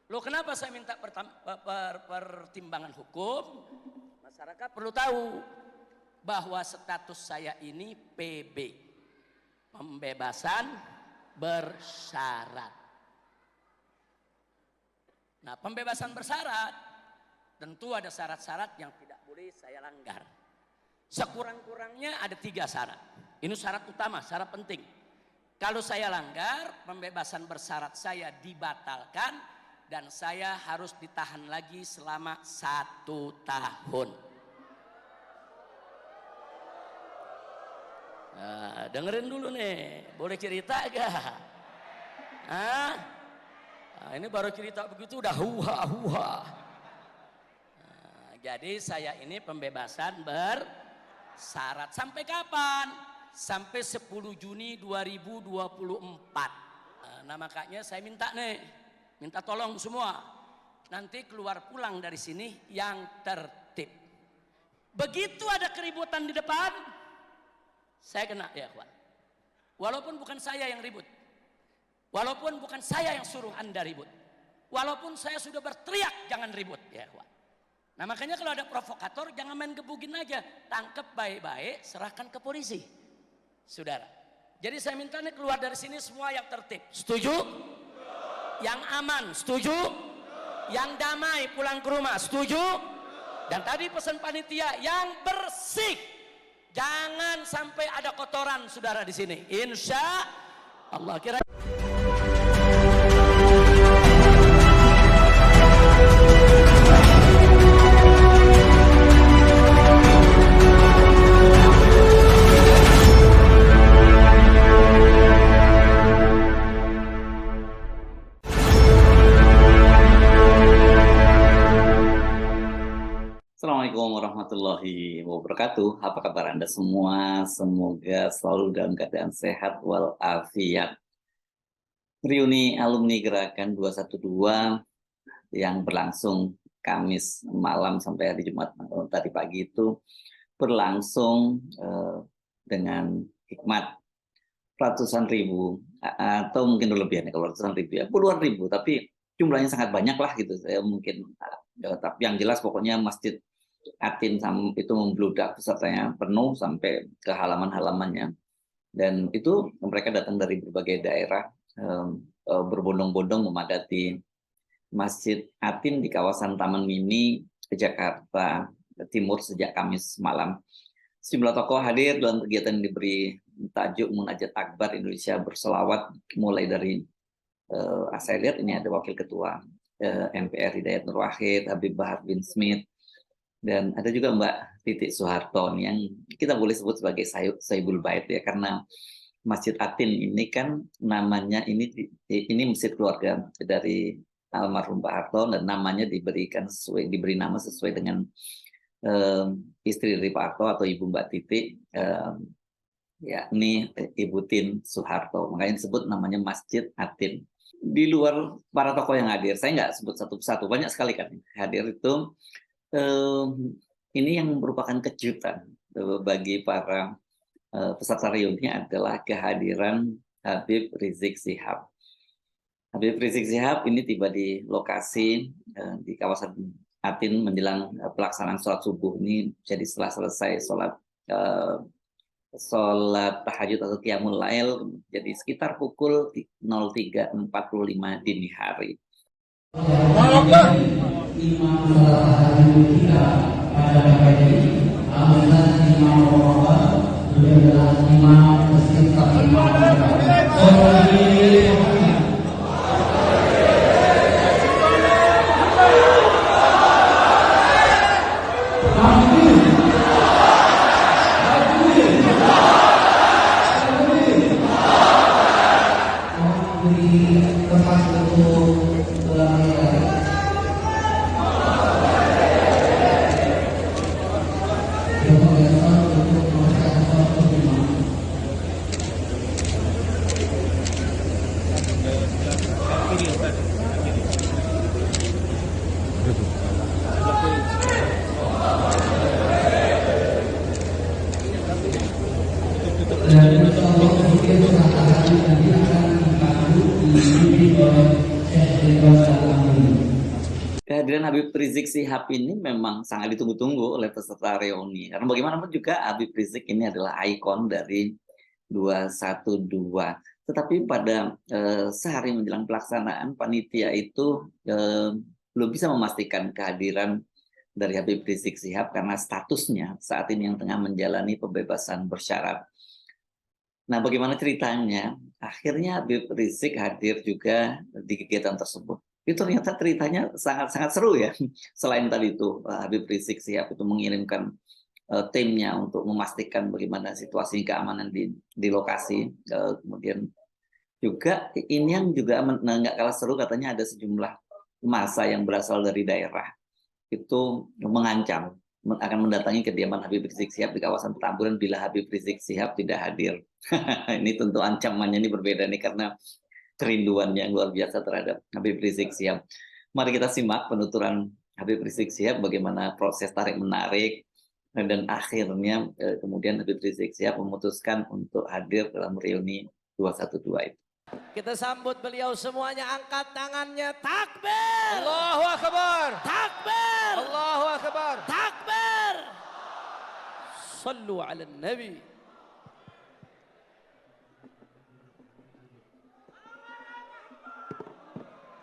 Loh, kenapa saya minta pertimbangan hukum? Masyarakat perlu tahu bahwa status saya ini PB, pembebasan bersyarat. Nah, pembebasan bersyarat tentu ada syarat-syarat yang tidak boleh saya langgar. Sekurang-kurangnya ada 3 syarat. Ini syarat utama, syarat penting. Kalau saya langgar, pembebasan bersyarat saya dibatalkan dan saya harus ditahan lagi selama 1 tahun. Nah, dengerin dulu nih, boleh cerita gak? Nah, ini baru cerita begitu udah huha-huha. Nah, jadi saya ini pembebasan bersyarat sampai kapan? Sampai 10 Juni 2024. Nah, makanya saya minta tolong semua. Nanti keluar pulang dari sini yang tertib. Begitu ada keributan di depan, saya kena ya kawan. Walaupun bukan saya yang ribut, walaupun bukan saya yang suruh Anda ribut, walaupun saya sudah berteriak jangan ribut ya kawan. Nah, makanya kalau ada provokator jangan main gebugin aja, tangkap baik-baik, serahkan ke polisi, saudara. Jadi saya minta nih keluar dari sini semua yang tertib, setuju? Yang aman, setuju? Yang damai pulang ke rumah, setuju? Dan tadi pesan panitia yang bersih. Jangan sampai ada kotoran saudara di sini. Insya Allah. Assalamualaikum warahmatullahi wabarakatuh. Apa kabar Anda semua? Semoga selalu dalam keadaan sehat walafiat. Reuni alumni Gerakan 212 yang berlangsung Kamis malam sampai hari Jumat tadi pagi itu berlangsung dengan hikmat. Ratusan ribu atau mungkin lebihannya, kalau ratusan ribu ya puluhan ribu, tapi jumlahnya sangat banyak lah gitu. Saya mungkin tapi yang jelas pokoknya Masjid Atin itu membludak, pesertanya penuh sampai ke halaman-halamannya, dan itu mereka datang dari berbagai daerah berbondong-bondong memadati Masjid Atin di kawasan Taman Mini Jakarta Timur sejak Kamis malam. Sejumlah tokoh hadir dalam kegiatan yang diberi tajuk Munajat Akbar Indonesia Berselawat, mulai dari saya lihat ini ada Wakil Ketua MPR Hidayat Nur Wahid, Habib Bahar bin Smith, dan ada juga Mbak Titik Soeharto yang kita boleh sebut sebagai Saibul Bait ya, karena Masjid Atin ini kan namanya ini masjid keluarga dari almarhum Pak Harto, dan namanya diberi nama sesuai dengan istri dari Pak Harto atau Ibu Mbak Titik, yakni Ibu Tin Soeharto, makanya disebut namanya Masjid Atin. Di luar para tokoh yang hadir, saya nggak sebut satu persatu, banyak sekali kan hadir itu. Ini yang merupakan kejutan bagi para peserta reuni adalah kehadiran Habib Rizik Syihab. Habib Rizik Syihab ini tiba di lokasi di kawasan Atin menjelang pelaksanaan sholat subuh ini. Jadi setelah selesai sholat tahajud atau qiyamul lail, jadi sekitar pukul 03.45 dini hari. Dan Allah kemudian mengatakan nanti akan dipandu di Syekh Ridwan Salam. Kehadiran Habib Rizik Sihab ini memang sangat ditunggu-tunggu oleh peserta reuni. Karena bagaimanapun juga Habib Rizik ini adalah ikon dari 212. Tetapi pada sehari menjelang pelaksanaan, panitia itu belum bisa memastikan kehadiran dari Habib Rizik Sihab karena statusnya saat ini yang tengah menjalani pembebasan bersyarat. Nah, bagaimana ceritanya? Akhirnya Habib Rizik hadir juga di kegiatan tersebut. Itu ternyata ceritanya sangat-sangat seru ya. Selain tadi itu Habib Rizik Sihab itu mengirimkan timnya untuk memastikan bagaimana situasi keamanan di lokasi. Kemudian juga ini yang juga nggak kalah seru, katanya ada sejumlah massa yang berasal dari daerah itu mengancam akan mendatangi kediaman Habib Rizik Sihab di kawasan Petamburan bila Habib Rizik Sihab tidak hadir. Ini tentu ancamannya ini berbeda nih karena kerinduan yang luar biasa terhadap Habib Rizik Sihab. Mari kita simak penuturan Habib Rizik Sihab bagaimana proses tarik menarik dan akhirnya kemudian Habib Rizik Sihab memutuskan untuk hadir dalam reuni 212 itu. Kita sambut beliau semuanya, angkat tangannya, takbir. Allahu Akbar. Takbir. Allahu Akbar. Takbir. Sallu ala Nabi.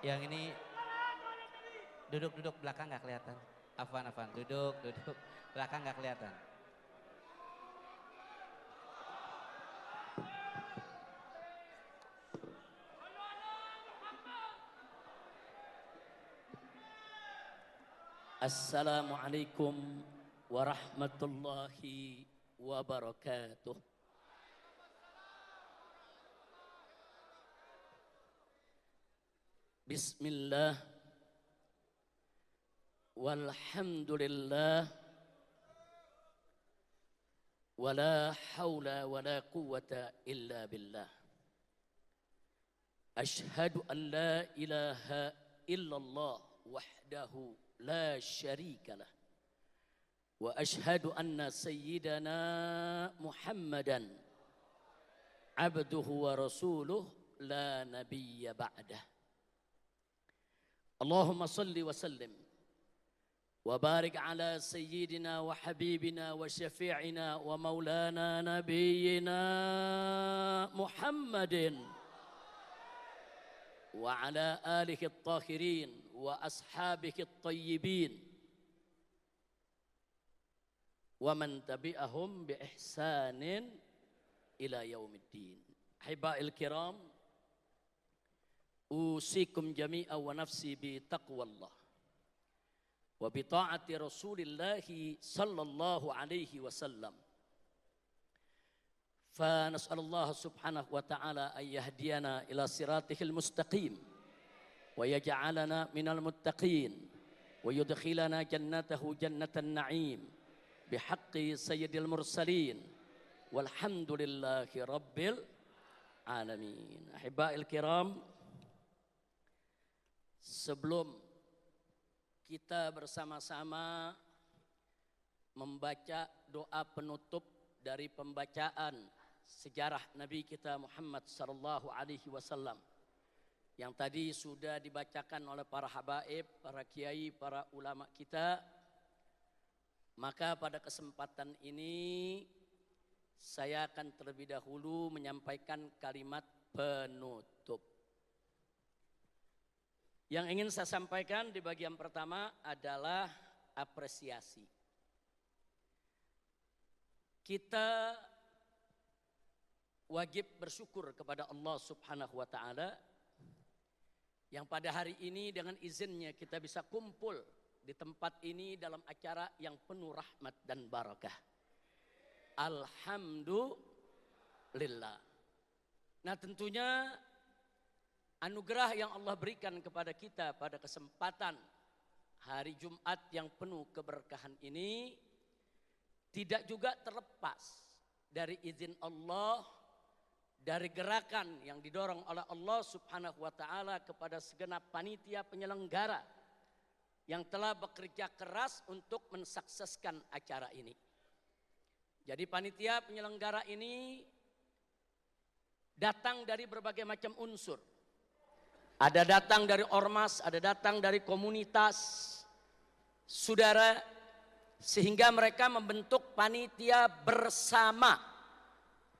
Yang ini duduk belakang nggak kelihatan. Afwan, duduk belakang nggak kelihatan. Assalamualaikum warahmatullahi wabarakatuh. Bismillah walhamdulillah wala hawla wala quwwata illa billah. Ashhadu an la ilaha illallah wahdahu لا شريك له وأشهد أن سيدنا محمدا عبده ورسوله لا نبي بعده اللهم صل وسلم وبارك على سيدنا وحبيبنا وشفيعنا ومولانا نبينا محمد وعلى آله الطاهرين وأصحابه الطيبين ومن تبعهم بإحسان إلى يوم الدين. أحبائي الكرام، أوصيكم جميعا ونفسي بتقوى الله وبطاعة رسول الله صلى الله عليه وسلم. فنسأل الله سبحانه وتعالى أن يهدينا إلى صراطه المستقيم ويجعلنا من المتقين ويدخلنا جنته جنة النعيم بحق سيد المرسلين والحمد لله رب العالمين. أحبائي الكرام, sebelum kita bersama-sama membaca doa penutup dari pembacaan sejarah Nabi kita Muhammad sallallahu alaihi wasallam yang tadi sudah dibacakan oleh para habaib, para kiai, para ulama kita, maka pada kesempatan ini saya akan terlebih dahulu menyampaikan kalimat penutup. Yang ingin saya sampaikan di bagian pertama adalah apresiasi. Kita wajib bersyukur kepada Allah Subhanahu wa taala yang pada hari ini dengan izinnya kita bisa kumpul di tempat ini dalam acara yang penuh rahmat dan barakah. Alhamdulillah. Nah, tentunya anugerah yang Allah berikan kepada kita pada kesempatan hari Jumat yang penuh keberkahan ini tidak juga terlepas dari izin Allah, dari gerakan yang didorong oleh Allah Subhanahu wa taala kepada segenap panitia penyelenggara yang telah bekerja keras untuk mensukseskan acara ini. Jadi panitia penyelenggara ini datang dari berbagai macam unsur. Ada datang dari ormas, ada datang dari komunitas, saudara, sehingga mereka membentuk panitia bersama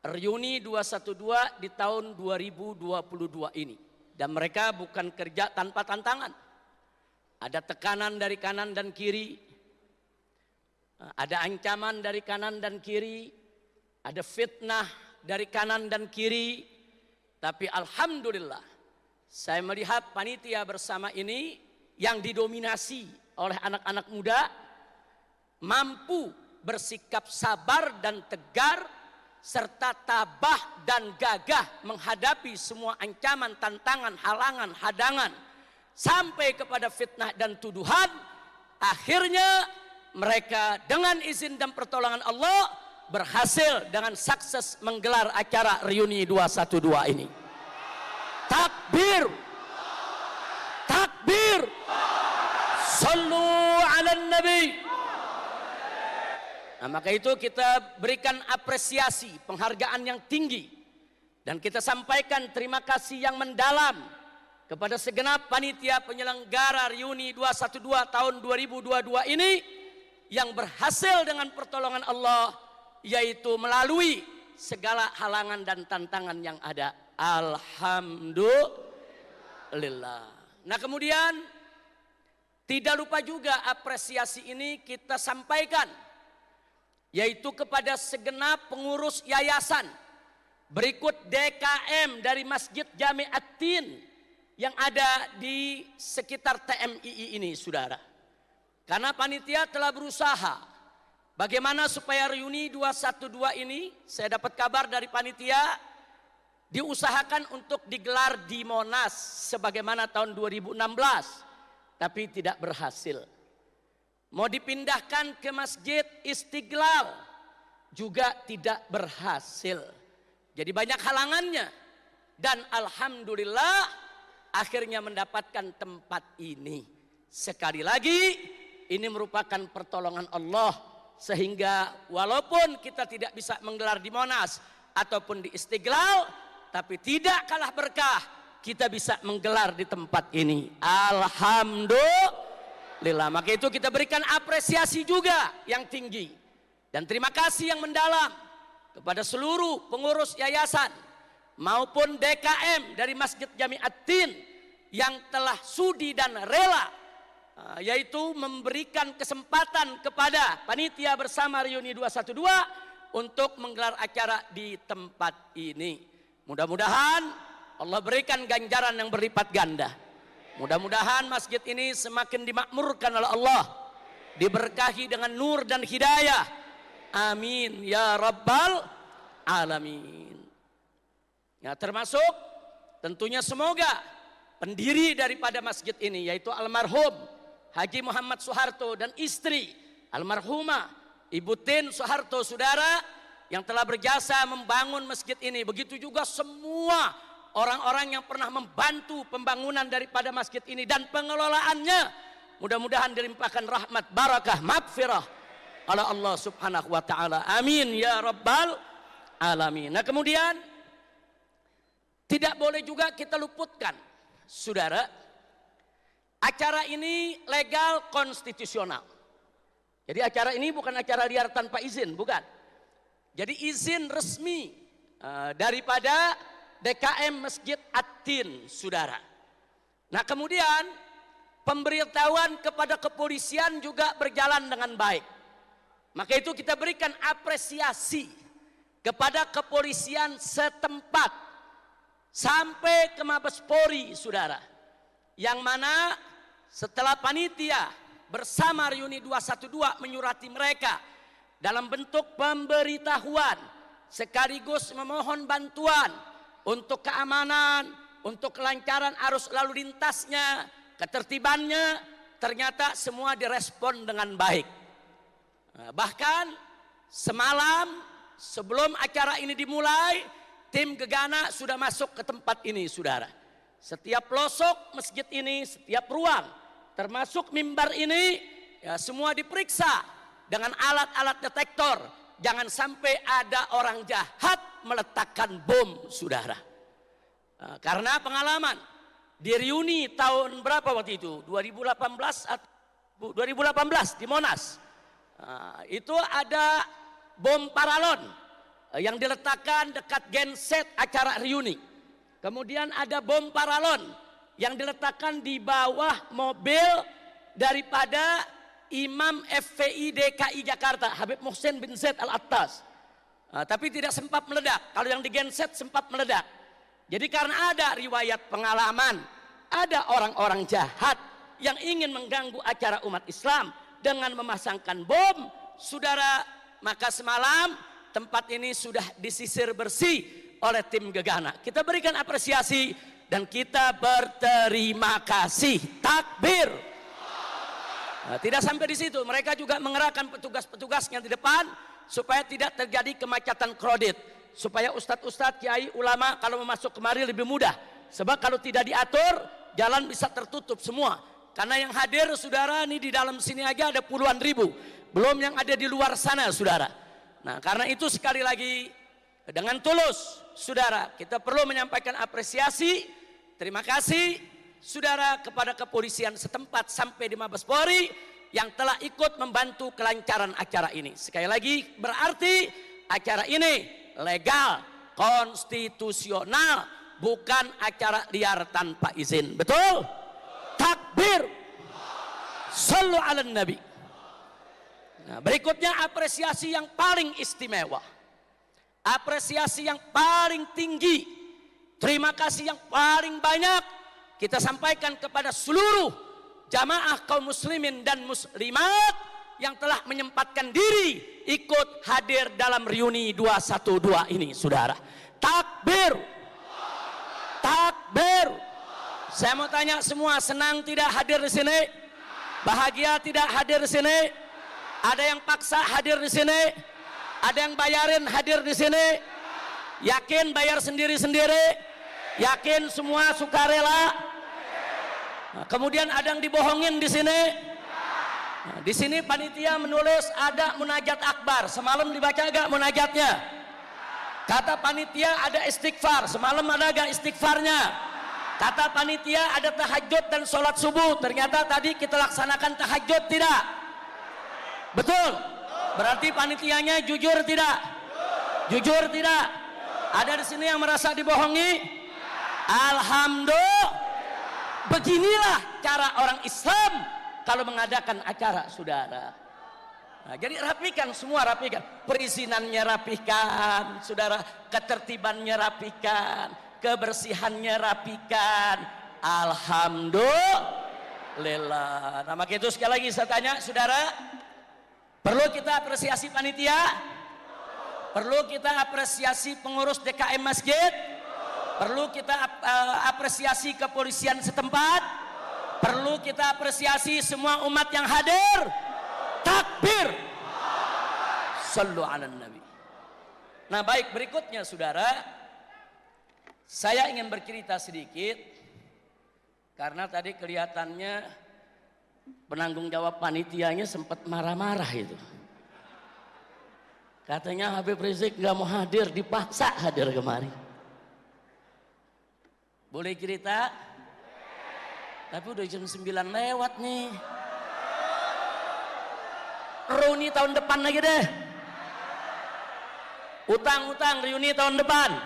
Reuni 212 di tahun 2022 ini. Dan mereka bukan kerja tanpa tantangan. Ada tekanan dari kanan dan kiri, ada ancaman dari kanan dan kiri, ada fitnah dari kanan dan kiri. Tapi alhamdulillah, saya melihat panitia bersama ini yang didominasi oleh anak-anak muda mampu bersikap sabar dan tegar serta tabah dan gagah menghadapi semua ancaman, tantangan, halangan, hadangan sampai kepada fitnah dan tuduhan. Akhirnya mereka dengan izin dan pertolongan Allah berhasil dengan sukses menggelar acara Reuni 212 ini. Takbir, takbir, sallu ala nabi. Nah, maka itu kita berikan apresiasi, penghargaan yang tinggi, dan kita sampaikan terima kasih yang mendalam kepada segenap panitia penyelenggara Reuni 212 tahun 2022 ini yang berhasil dengan pertolongan Allah, yaitu melalui segala halangan dan tantangan yang ada. Alhamdulillah. Nah, kemudian tidak lupa juga apresiasi ini kita sampaikan, yaitu kepada segenap pengurus yayasan berikut DKM dari Masjid Jami' At-Tin yang ada di sekitar TMII ini, saudara. Karena panitia telah berusaha bagaimana supaya Reuni 212 ini, saya dapat kabar dari panitia, diusahakan untuk digelar di Monas sebagaimana tahun 2016, tapi tidak berhasil. Mau dipindahkan ke Masjid Istiqlal juga tidak berhasil. Jadi banyak halangannya, dan alhamdulillah akhirnya mendapatkan tempat ini. Sekali lagi, ini merupakan pertolongan Allah, sehingga walaupun kita tidak bisa menggelar di Monas ataupun di Istiqlal, tapi tidak kalah berkah kita bisa menggelar di tempat ini. Alhamdulillah. Maka itu kita berikan apresiasi juga yang tinggi dan terima kasih yang mendalam kepada seluruh pengurus yayasan maupun DKM dari Masjid Jami' At-Tin yang telah sudi dan rela, yaitu memberikan kesempatan kepada panitia bersama Reuni 212 untuk menggelar acara di tempat ini. Mudah-mudahan Allah berikan ganjaran yang berlipat ganda. Mudah-mudahan masjid ini semakin dimakmurkan oleh Allah, diberkahi dengan nur dan hidayah. Amin ya rabbal alamin. Ya, termasuk tentunya semoga pendiri daripada masjid ini, yaitu almarhum Haji Muhammad Soeharto dan istri almarhumah Ibu Tin Soeharto, saudara, yang telah berjasa membangun masjid ini. Begitu juga semua orang-orang yang pernah membantu pembangunan daripada masjid ini dan pengelolaannya. Mudah-mudahan dilimpahkan rahmat, barakah, maghfirah oleh Allah subhanahu wa ta'ala. Amin ya rabbal alamin. Nah, kemudian tidak boleh juga kita luputkan, saudara, acara ini legal konstitusional. Jadi acara ini bukan acara liar tanpa izin, bukan. Jadi izin resmi daripada DKM Masjid At-Tin, saudara. Nah, kemudian pemberitahuan kepada kepolisian juga berjalan dengan baik. Maka itu kita berikan apresiasi kepada kepolisian setempat sampai ke Mabes Polri, saudara. Yang mana setelah panitia bersama Reuni 212 menyurati mereka dalam bentuk pemberitahuan sekaligus memohon bantuan untuk keamanan, untuk kelancaran arus lalu lintasnya, ketertibannya, ternyata semua direspon dengan baik. Bahkan semalam sebelum acara ini dimulai, tim Gegana sudah masuk ke tempat ini, saudara. Setiap pelosok masjid ini, setiap ruang, termasuk mimbar ini, ya, semua diperiksa dengan alat-alat detektor. Jangan sampai ada orang jahat meletakkan bom, saudara. Karena pengalaman di reuni tahun berapa waktu itu? 2018 atau 2018 di Monas. Itu ada bom paralon yang diletakkan dekat genset acara reuni. Kemudian ada bom paralon yang diletakkan di bawah mobil daripada Imam FPI DKI Jakarta, Habib Muhsin bin Zaid Al-Attas. Tapi tidak sempat meledak. Kalau yang di genset sempat meledak. Jadi karena ada riwayat pengalaman, ada orang-orang jahat yang ingin mengganggu acara umat Islam dengan memasangkan bom, saudara, maka semalam tempat ini sudah disisir bersih oleh tim Gegana. Kita berikan apresiasi dan kita berterima kasih. Takbir. Tidak sampai di situ, mereka juga mengerahkan petugas-petugasnya di depan supaya tidak terjadi kemacetan kredit. Supaya ustadz-ustadz, kiai, ulama kalau mau masuk kemari lebih mudah. Sebab kalau tidak diatur, jalan bisa tertutup semua. Karena yang hadir saudara ini di dalam sini aja ada puluhan ribu. Belum yang ada di luar sana saudara. Nah karena itu sekali lagi dengan tulus saudara kita perlu menyampaikan apresiasi. Terima kasih saudara kepada kepolisian setempat sampai di Mabes Polri yang telah ikut membantu kelancaran acara ini. Sekali lagi berarti acara ini legal, konstitusional, bukan acara liar tanpa izin. Betul? Takbir. Sallu ala nabi. Nah, berikutnya apresiasi yang paling istimewa. Apresiasi yang paling tinggi. Terima kasih yang paling banyak kita sampaikan kepada seluruh jamaah kaum muslimin dan muslimat yang telah menyempatkan diri ikut hadir dalam reuni 212 ini saudara. Takbir. Takbir. Saya mau tanya semua, senang tidak hadir di sini? Bahagia tidak hadir di sini? Ada yang paksa hadir di sini? Ada yang bayarin hadir di sini? Yakin bayar sendiri-sendiri? Yakin semua sukarela? Nah, kemudian ada yang dibohongin di sini? Nah, di sini panitia menulis ada munajat akbar. Semalam dibaca agak munajatnya. Kata panitia ada istighfar. Semalam ada agak istighfarnya. Kata panitia ada tahajud dan sholat subuh. Ternyata tadi kita laksanakan tahajud tidak? Betul? Berarti panitianya jujur tidak? Jujur tidak? Ada di sini yang merasa dibohongi? Alhamdulillah. Beginilah cara orang Islam kalau mengadakan acara saudara. Nah, jadi rapikan semua, rapikan. Perizinannya rapikan, saudara. Ketertibannya rapikan, kebersihannya rapikan. Alhamdulillah. Nah, maka itu sekali lagi saya tanya, saudara, perlu kita apresiasi panitia? Perlu kita apresiasi pengurus DKM masjid? Perlu kita apresiasi kepolisian setempat? Perlu kita apresiasi semua umat yang hadir? Takbir. Sallu ala nabi. Nah baik, berikutnya saudara, saya ingin bercerita sedikit karena tadi kelihatannya penanggung jawab panitianya sempat marah-marah itu. Katanya Habib Rizik nggak mau hadir, dipaksa hadir kemari. Boleh cerita? Tapi udah jam 9 lewat nih. Reuni tahun depan lagi deh. Utang-utang reuni tahun depan.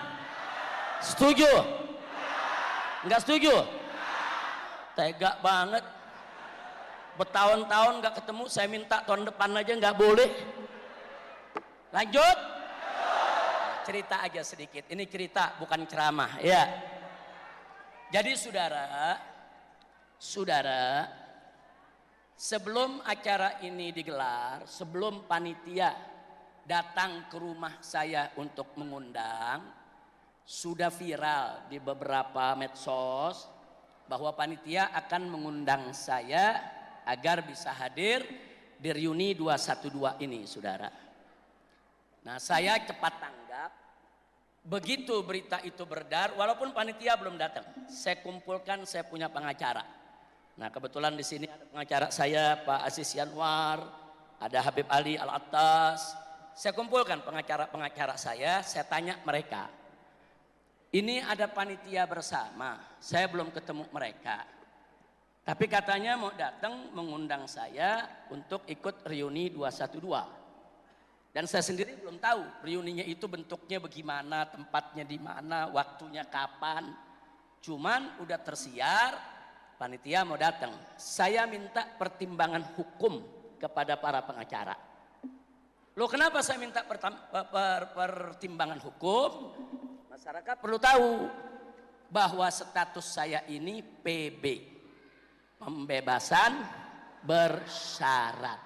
Setuju? Enggak setuju? Tega banget. Bertahun-tahun nggak ketemu, saya minta tahun depan aja nggak boleh. Lanjut? Cerita aja sedikit. Ini cerita bukan ceramah, ya. Jadi saudara, sebelum acara ini digelar, sebelum panitia datang ke rumah saya untuk mengundang, sudah viral di beberapa medsos bahwa panitia akan mengundang saya agar bisa hadir di reuni 212 ini, saudara. Nah, saya cepat tanggap. Begitu berita itu beredar, walaupun panitia belum datang, saya kumpulkan, saya punya pengacara. Nah, kebetulan di sini ada pengacara saya, Pak Aziz Yanwar, ada Habib Ali Al-Attas. Saya kumpulkan pengacara-pengacara saya tanya mereka, Ini ada panitia bersama, saya belum ketemu mereka. Tapi katanya mau datang mengundang saya untuk ikut reuni 212. Dan saya sendiri belum tahu reuninya itu bentuknya bagaimana, tempatnya di mana, waktunya kapan. Cuman udah tersiar, panitia mau datang. Saya minta pertimbangan hukum kepada para pengacara. Loh, kenapa saya minta pertimbangan hukum? Masyarakat perlu tahu bahwa status saya ini PB, pembebasan bersyarat.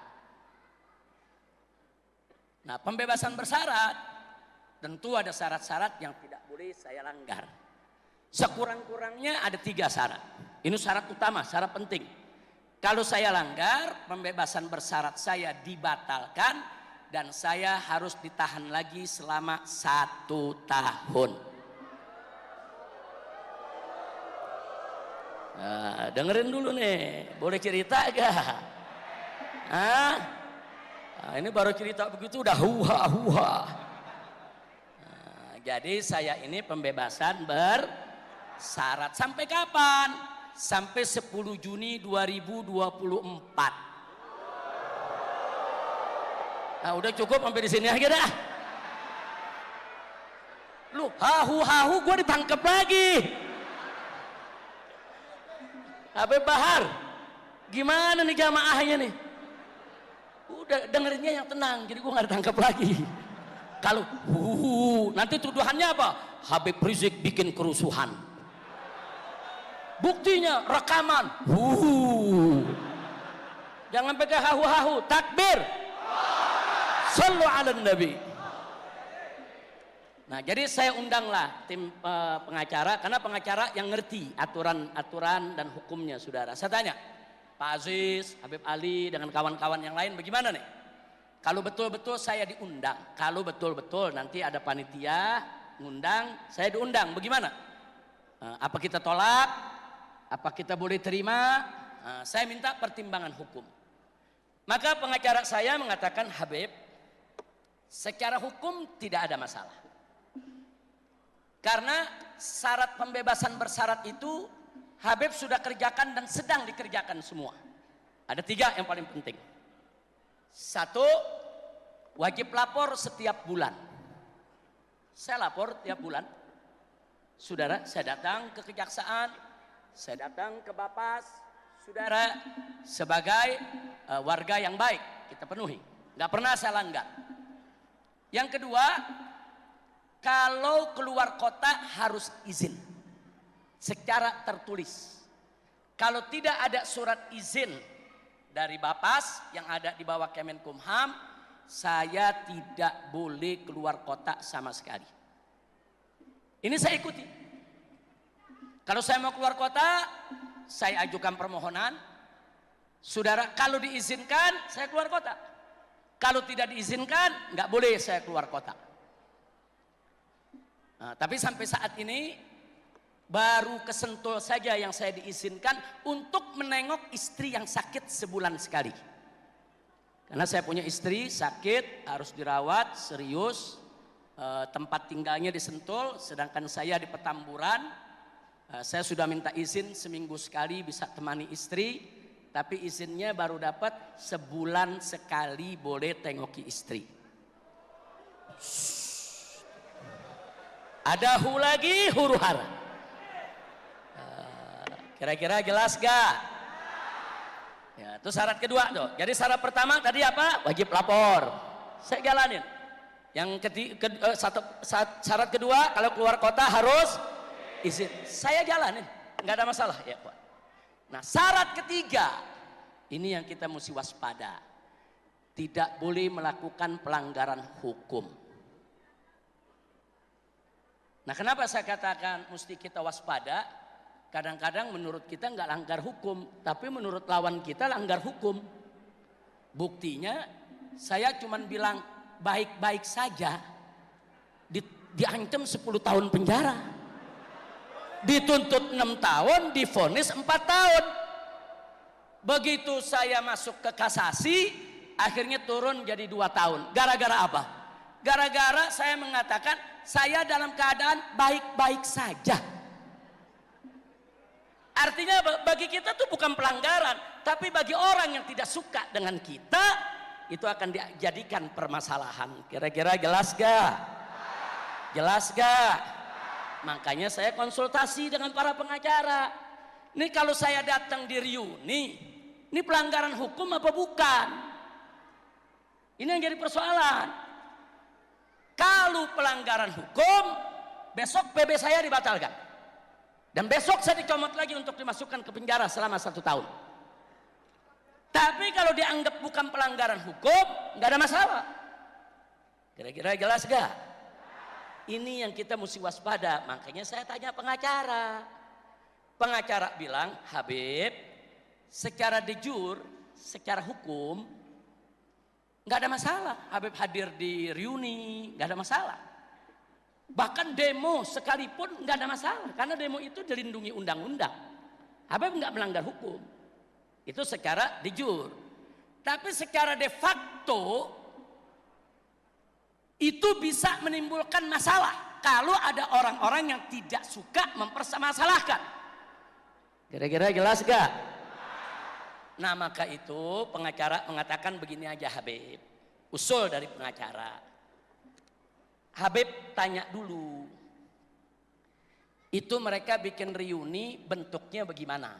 Nah, pembebasan bersyarat tentu ada syarat-syarat yang tidak boleh saya langgar. Sekurang-kurangnya ada 3 syarat. Ini syarat utama, syarat penting. Kalau saya langgar, pembebasan bersyarat saya dibatalkan dan saya harus ditahan lagi selama 1 tahun. Nah, dengerin dulu nih, boleh cerita gak? Hah? Nah, ini baru cerita begitu udah huha-huha. Nah, jadi saya ini pembebasan bersyarat sampai kapan? Sampai 10 Juni 2024. Nah, udah cukup sampai di sini aja dah. Lu hahu-hahu gue ditangkap lagi. Habib Bahar, gimana nih jamaahnya nih? Udah dengerinnya yang tenang, jadi gue nggak ditangkap lagi. Kalau nanti tuduhannya apa? Habib Rizik bikin kerusuhan. Buktinya rekaman. Jangan pakai hahu-hahu. Takbir. Sallu ala Nabi. Nah, jadi saya undanglah tim pengacara, karena pengacara yang ngerti aturan-aturan dan hukumnya, saudara. Saya tanya, Pak Aziz, Habib Ali, dengan kawan-kawan yang lain bagaimana nih? Kalau betul-betul saya diundang, kalau betul-betul nanti ada panitia ngundang, saya diundang, bagaimana? Apa kita tolak? Apa kita boleh terima? Saya minta pertimbangan hukum. Maka pengacara saya mengatakan, Habib, secara hukum tidak ada masalah. Karena syarat pembebasan bersyarat itu Habib sudah kerjakan dan sedang dikerjakan semua. Ada 3 yang paling penting. 1, wajib lapor setiap bulan. Saya lapor tiap bulan. Saudara, saya datang ke kejaksaan, saya datang ke Bapas, saudara, sebagai warga yang baik, kita penuhi. Nggak pernah saya langgar. Yang kedua, kalau keluar kota harus izin secara tertulis. Kalau tidak ada surat izin dari Bapas yang ada di bawah Kemenkumham, saya tidak boleh keluar kota sama sekali. Ini saya ikuti. Kalau saya mau keluar kota, saya ajukan permohonan. Saudara, kalau diizinkan, saya keluar kota. Kalau tidak diizinkan, nggak boleh saya keluar kota. Nah, tapi sampai saat ini baru ke Sentul saja yang saya diizinkan untuk menengok istri yang sakit sebulan sekali. Karena saya punya istri sakit, harus dirawat serius, tempat tinggalnya di Sentul, sedangkan saya di Petamburan. Saya sudah minta izin seminggu sekali bisa temani istri, tapi izinnya baru dapat sebulan sekali boleh tengoki istri. Ada hu lagi huru hara. Kira-kira jelas gak? Ya, itu syarat kedua tuh. Jadi syarat pertama tadi apa? Wajib lapor. Saya jalanin. Yang syarat kedua, kalau keluar kota harus izin. Saya jalanin, nggak ada masalah ya Pak. Nah, syarat ketiga, ini yang kita mesti waspada. Tidak boleh melakukan pelanggaran hukum. Nah, kenapa saya katakan mesti kita waspada? Kadang-kadang menurut kita nggak langgar hukum, tapi menurut lawan kita langgar hukum. Buktinya, saya cuman bilang baik-baik saja, diancam 10 tahun penjara, dituntut 6 tahun, divonis 4 tahun. Begitu saya masuk ke kasasi, akhirnya turun jadi 2 tahun. Gara-gara apa? gara-gara saya mengatakan saya dalam keadaan baik-baik saja. Artinya bagi kita tuh bukan pelanggaran, tapi bagi orang yang tidak suka dengan kita, itu akan dijadikan permasalahan. Kira-kira jelas gak? Jelas gak? Makanya saya konsultasi dengan para pengacara. Ini kalau saya datang di reuni, ini pelanggaran hukum apa bukan? Ini yang jadi persoalan. Kalau pelanggaran hukum, besok PB saya dibatalkan. Dan besok saya dicomot lagi untuk dimasukkan ke penjara selama 1 tahun. Tapi kalau dianggap bukan pelanggaran hukum, nggak ada masalah. Kira-kira jelas gak? Ini yang kita mesti waspada. Makanya saya tanya pengacara. Pengacara bilang, Habib, secara de jure, secara hukum, nggak ada masalah. Habib hadir di reuni, nggak ada masalah. Bahkan demo sekalipun nggak ada masalah, karena demo itu dilindungi undang-undang. Habib nggak melanggar hukum. Itu secara de jure. Tapi secara de facto itu bisa menimbulkan masalah kalau ada orang-orang yang tidak suka mempermasalahkan. Kira-kira jelas gak? Nah maka itu pengacara mengatakan begini aja Habib. Usul dari pengacara. Habib tanya dulu. Itu mereka bikin reuni bentuknya bagaimana?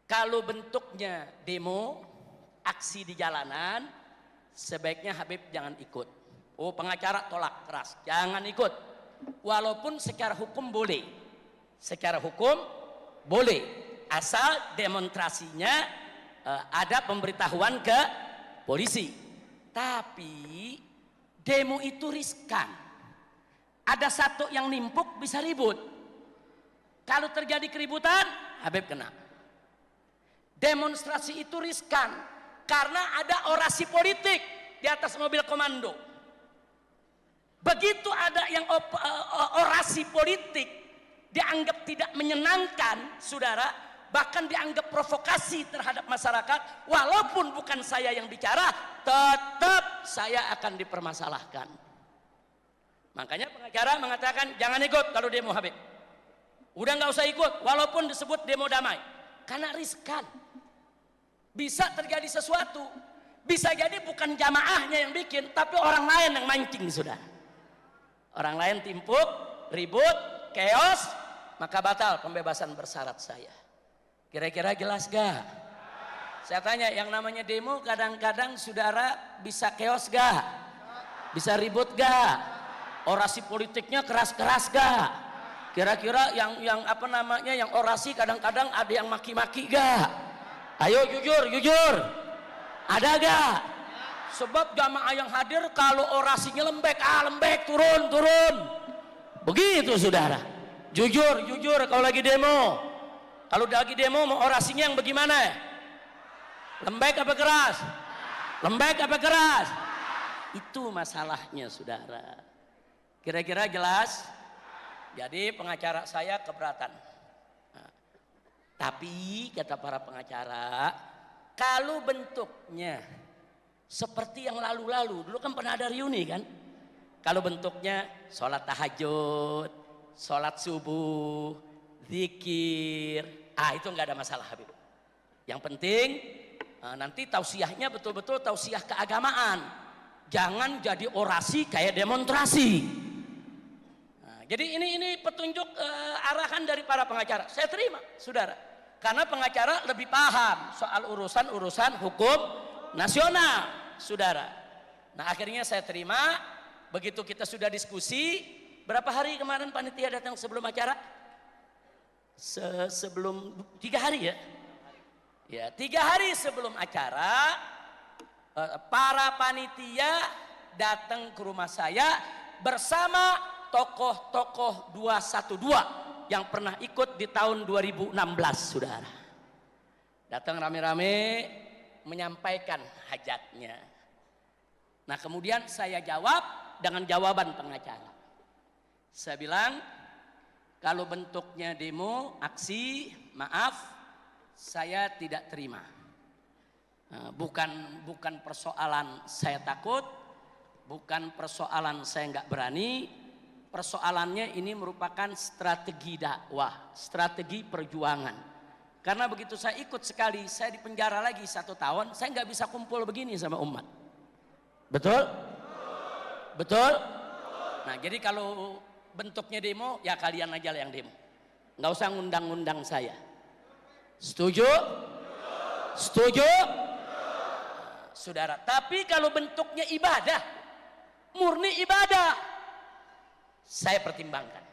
Kalau bentuknya demo, aksi di jalanan, sebaiknya Habib jangan ikut. Oh pengacara tolak keras, jangan ikut. Walaupun secara hukum boleh. Secara hukum boleh, asal demonstrasinya ada pemberitahuan ke polisi. Tapi demo itu riskan. Ada satu yang nimpuk bisa ribut. Kalau terjadi keributan, Habib kena. Demonstrasi itu riskan karena ada orasi politik di atas mobil komando. Begitu ada yang orasi politik dianggap tidak menyenangkan, saudara, bahkan dianggap provokasi terhadap masyarakat, walaupun bukan saya yang bicara, tetap saya akan dipermasalahkan. Makanya pengacara mengatakan jangan ikut kalau demo Habib. Udah nggak usah ikut, walaupun disebut demo damai, karena riskan. Bisa terjadi sesuatu, bisa jadi bukan jamaahnya yang bikin, tapi orang lain yang mancing, saudara. Orang lain timpuk, ribut, chaos, maka batal pembebasan bersyarat saya. Kira-kira jelas gak? Saya tanya, yang namanya demo kadang-kadang saudara bisa chaos gak? Bisa ribut gak? Orasi politiknya keras-keras gak? Kira-kira yang apa namanya, yang orasi kadang-kadang ada yang maki-maki gak? Ayo jujur. Ada gak? Sebab jamaah yang hadir kalau orasinya lembek, turun. Begitu saudara. Jujur kalau lagi demo. Kalau lagi demo mau orasinya yang bagaimana? Lembek apa keras? Lembek apa keras? Itu masalahnya saudara. Kira-kira jelas? Jadi pengacara saya keberatan. Nah, tapi kata para pengacara, kalau bentuknya seperti yang lalu-lalu, dulu kan pernah ada reuni kan? Kalau bentuknya sholat tahajud, sholat subuh, zikir, itu nggak ada masalah Habib. Yang penting nanti tausiahnya betul-betul tausiah keagamaan, jangan jadi orasi kayak demonstrasi. Nah, jadi ini petunjuk arahan dari para pengacara. Saya terima, saudara, karena pengacara lebih paham soal urusan hukum nasional, saudara. Nah akhirnya saya terima. Begitu kita sudah diskusi, berapa hari kemarin panitia datang sebelum acara? Sebelum 3 hari ya? Ya 3 hari sebelum acara, para panitia datang ke rumah saya bersama tokoh-tokoh 212 yang pernah ikut di tahun 2016, saudara. Datang rame-rame menyampaikan hajatnya. Nah kemudian saya jawab dengan jawaban pengacara. Saya bilang, kalau bentuknya demo, aksi, maaf, saya tidak terima. Bukan persoalan saya takut, Bukan persoalan saya nggak berani, persoalannya ini merupakan strategi dakwah, strategi perjuangan. Karena begitu saya ikut sekali, saya di penjara lagi 1 tahun, saya nggak bisa kumpul begini sama umat. Betul? Betul? Nah, jadi kalau bentuknya demo, ya kalian aja lah yang demo. Nggak usah ngundang-ngundang saya. Setuju? Setuju? Saudara, tapi kalau bentuknya ibadah, murni ibadah, saya pertimbangkan.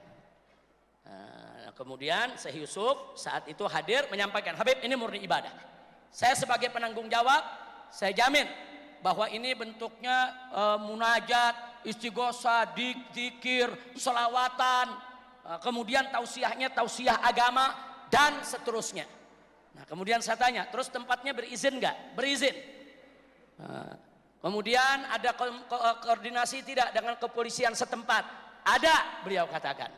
Kemudian Syekh Yusuf saat itu hadir menyampaikan, Habib ini murni ibadah. Saya sebagai penanggung jawab, saya jamin bahwa ini bentuknya munajat, istighosah, dzikir, selawatan, kemudian tausiahnya tausiah agama dan seterusnya. Nah, kemudian saya tanya, terus tempatnya berizin nggak? Berizin. Kemudian ada koordinasi tidak dengan kepolisian setempat? Ada, beliau katakan.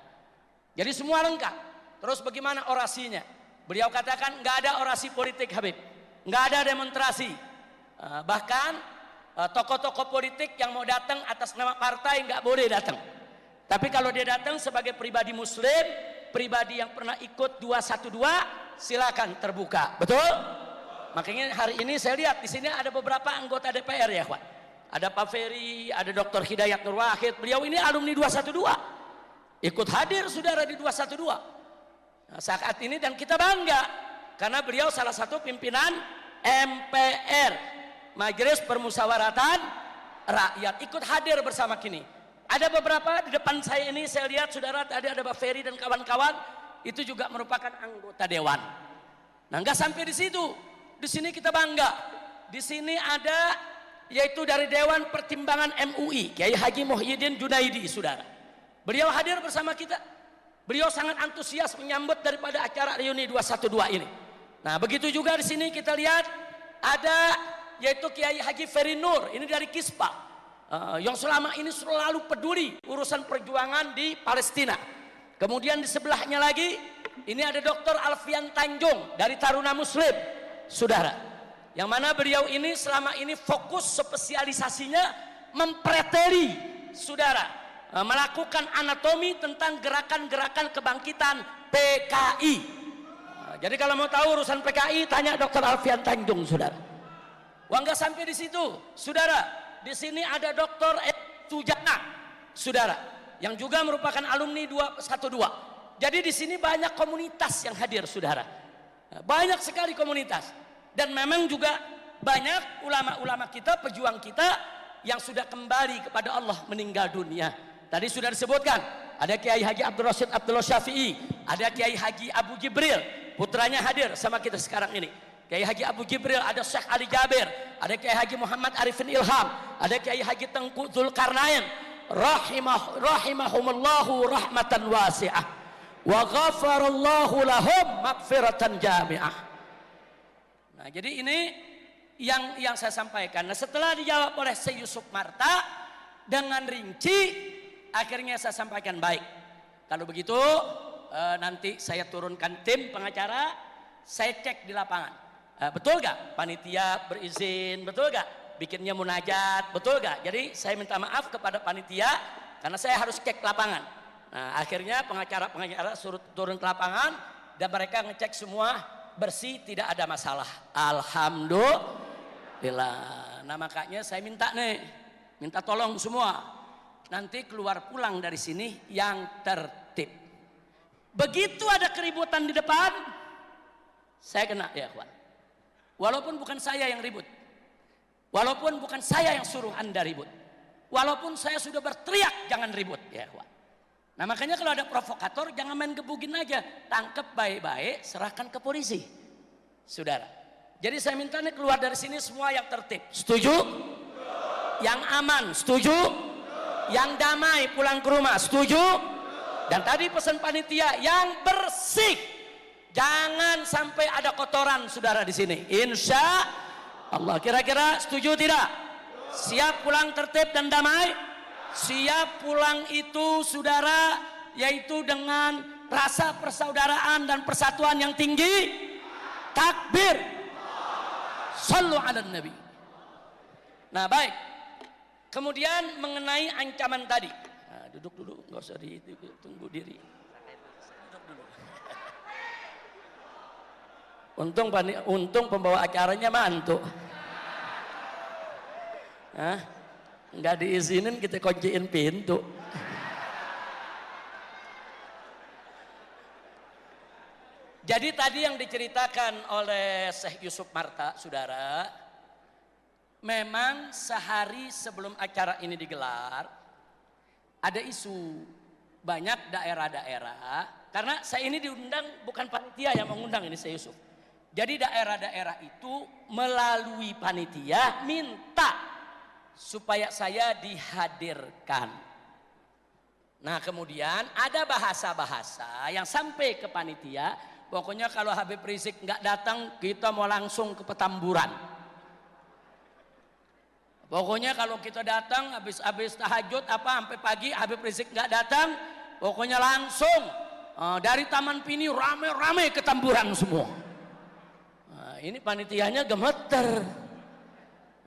Jadi semua lengkap. Terus bagaimana orasinya? Beliau katakan nggak ada orasi politik, Habib, nggak ada demonstrasi. Bahkan tokoh-tokoh politik yang mau datang atas nama partai nggak boleh datang. Tapi kalau dia datang sebagai pribadi Muslim, pribadi yang pernah ikut 212, silakan terbuka. Betul? Makanya hari ini saya lihat di sini ada beberapa anggota DPR ya, Pak. Ada Pak Ferry, ada Dr. Hidayat Nur Wahid. Beliau ini alumni 212. Ikut hadir saudara di 212. Nah, saat ini dan kita bangga karena beliau salah satu pimpinan MPR, Majelis Permusyawaratan Rakyat, ikut hadir bersama kini. Ada beberapa di depan saya ini saya lihat saudara, tadi ada Pak Ferry dan kawan-kawan itu juga merupakan anggota dewan. Nah, nggak sampai di situ. Di sini kita bangga. Di sini ada yaitu dari Dewan Pertimbangan MUI, Kiai Haji Muhyiddin Junaidi, saudara. Beliau hadir bersama kita. Beliau sangat antusias menyambut daripada acara reuni 212 ini. Nah, begitu juga di sini kita lihat ada yaitu Kiai Haji Ferry Nur, ini dari Kispa, yang selama ini selalu peduli urusan perjuangan di Palestina. Kemudian di sebelahnya lagi ini ada Dr. Alfian Tanjung dari Taruna Muslim, saudara, yang mana beliau ini selama ini fokus spesialisasinya mempreteli, saudara, melakukan anatomi tentang gerakan-gerakan kebangkitan PKI. Jadi kalau mau tahu urusan PKI tanya Dr. Alfian Tanjung, saudara. Wah, nggak sampai di situ, saudara. Di sini ada Dr. Sujana, saudara, yang juga merupakan alumni 212. Jadi di sini banyak komunitas yang hadir, saudara. Banyak sekali komunitas. Dan memang juga banyak ulama-ulama kita, pejuang kita yang sudah kembali kepada Allah meninggal dunia. Tadi sudah disebutkan, ada Kiai Haji Abdul Rashid Abdullah Syafi'i, ada Kiai Haji Abu Jibril, putranya hadir sama kita sekarang ini. Kiai Haji Abu Jibril, ada Syekh Ali Jabir, ada Kiai Haji Muhammad Arifin Ilham, ada Kiai Haji Tengku Zulkarnain, rahimahumullahu rahmatan wasi'ah, wa ghafarallahu lahum maghfiratan jami'ah. Nah, jadi ini yang saya sampaikan. Nah, setelah dijawab oleh Syekh Yusuf Marta dengan rinci, akhirnya saya sampaikan, baik, kalau begitu nanti saya turunkan tim pengacara, saya cek di lapangan. Betul gak panitia berizin, betul gak bikinnya munajat, betul gak? Jadi saya minta maaf kepada panitia karena saya harus cek lapangan. Nah, akhirnya pengacara suruh turun ke lapangan dan mereka ngecek semua bersih, tidak ada masalah. Alhamdulillah. Nah, makanya saya minta tolong semua nanti keluar pulang dari sini yang tertib. Begitu ada keributan di depan, saya kena, ya kawan. Walaupun bukan saya yang ribut, walaupun bukan saya yang suruh Anda ribut, walaupun saya sudah berteriak jangan ribut, ya kawan. Nah, makanya kalau ada provokator jangan main gebugin aja, tangkap baik-baik, serahkan ke polisi, saudara. Jadi saya minta nih keluar dari sini semua yang tertib. Setuju? Yang aman, setuju? Yang damai pulang ke rumah, setuju? Dan tadi pesan panitia yang bersih. Jangan sampai ada kotoran, saudara, di sini. Insya Allah. Kira-kira setuju tidak? Siap pulang tertib dan damai? Siap pulang itu, saudara, yaitu dengan rasa persaudaraan dan persatuan yang tinggi. Takbir. Sallu ala Nabi. Nah, baik. Kemudian mengenai ancaman tadi. Nah, duduk dulu, nggak usah tunggu diri. Duduk dulu. Untung pembawa acaranya mantu. Hah? Nggak diizinin kita kunciin pintu. Jadi tadi yang diceritakan oleh Syekh Yusuf Marta, saudara, memang sehari sebelum acara ini digelar, ada isu banyak daerah-daerah, karena saya ini diundang bukan panitia yang mengundang ini Syekh Yusuf. Jadi daerah-daerah itu melalui panitia minta supaya saya dihadirkan. Nah kemudian ada bahasa-bahasa yang sampai ke panitia, pokoknya kalau Habib Rizik nggak datang kita mau langsung ke Petamburan. Pokoknya kalau kita datang habis tahajud apa sampai pagi Habib Rizik nggak datang, pokoknya langsung dari Taman Pini rame-rame ke Tamburan semua. Nah, ini panitianya gemeter.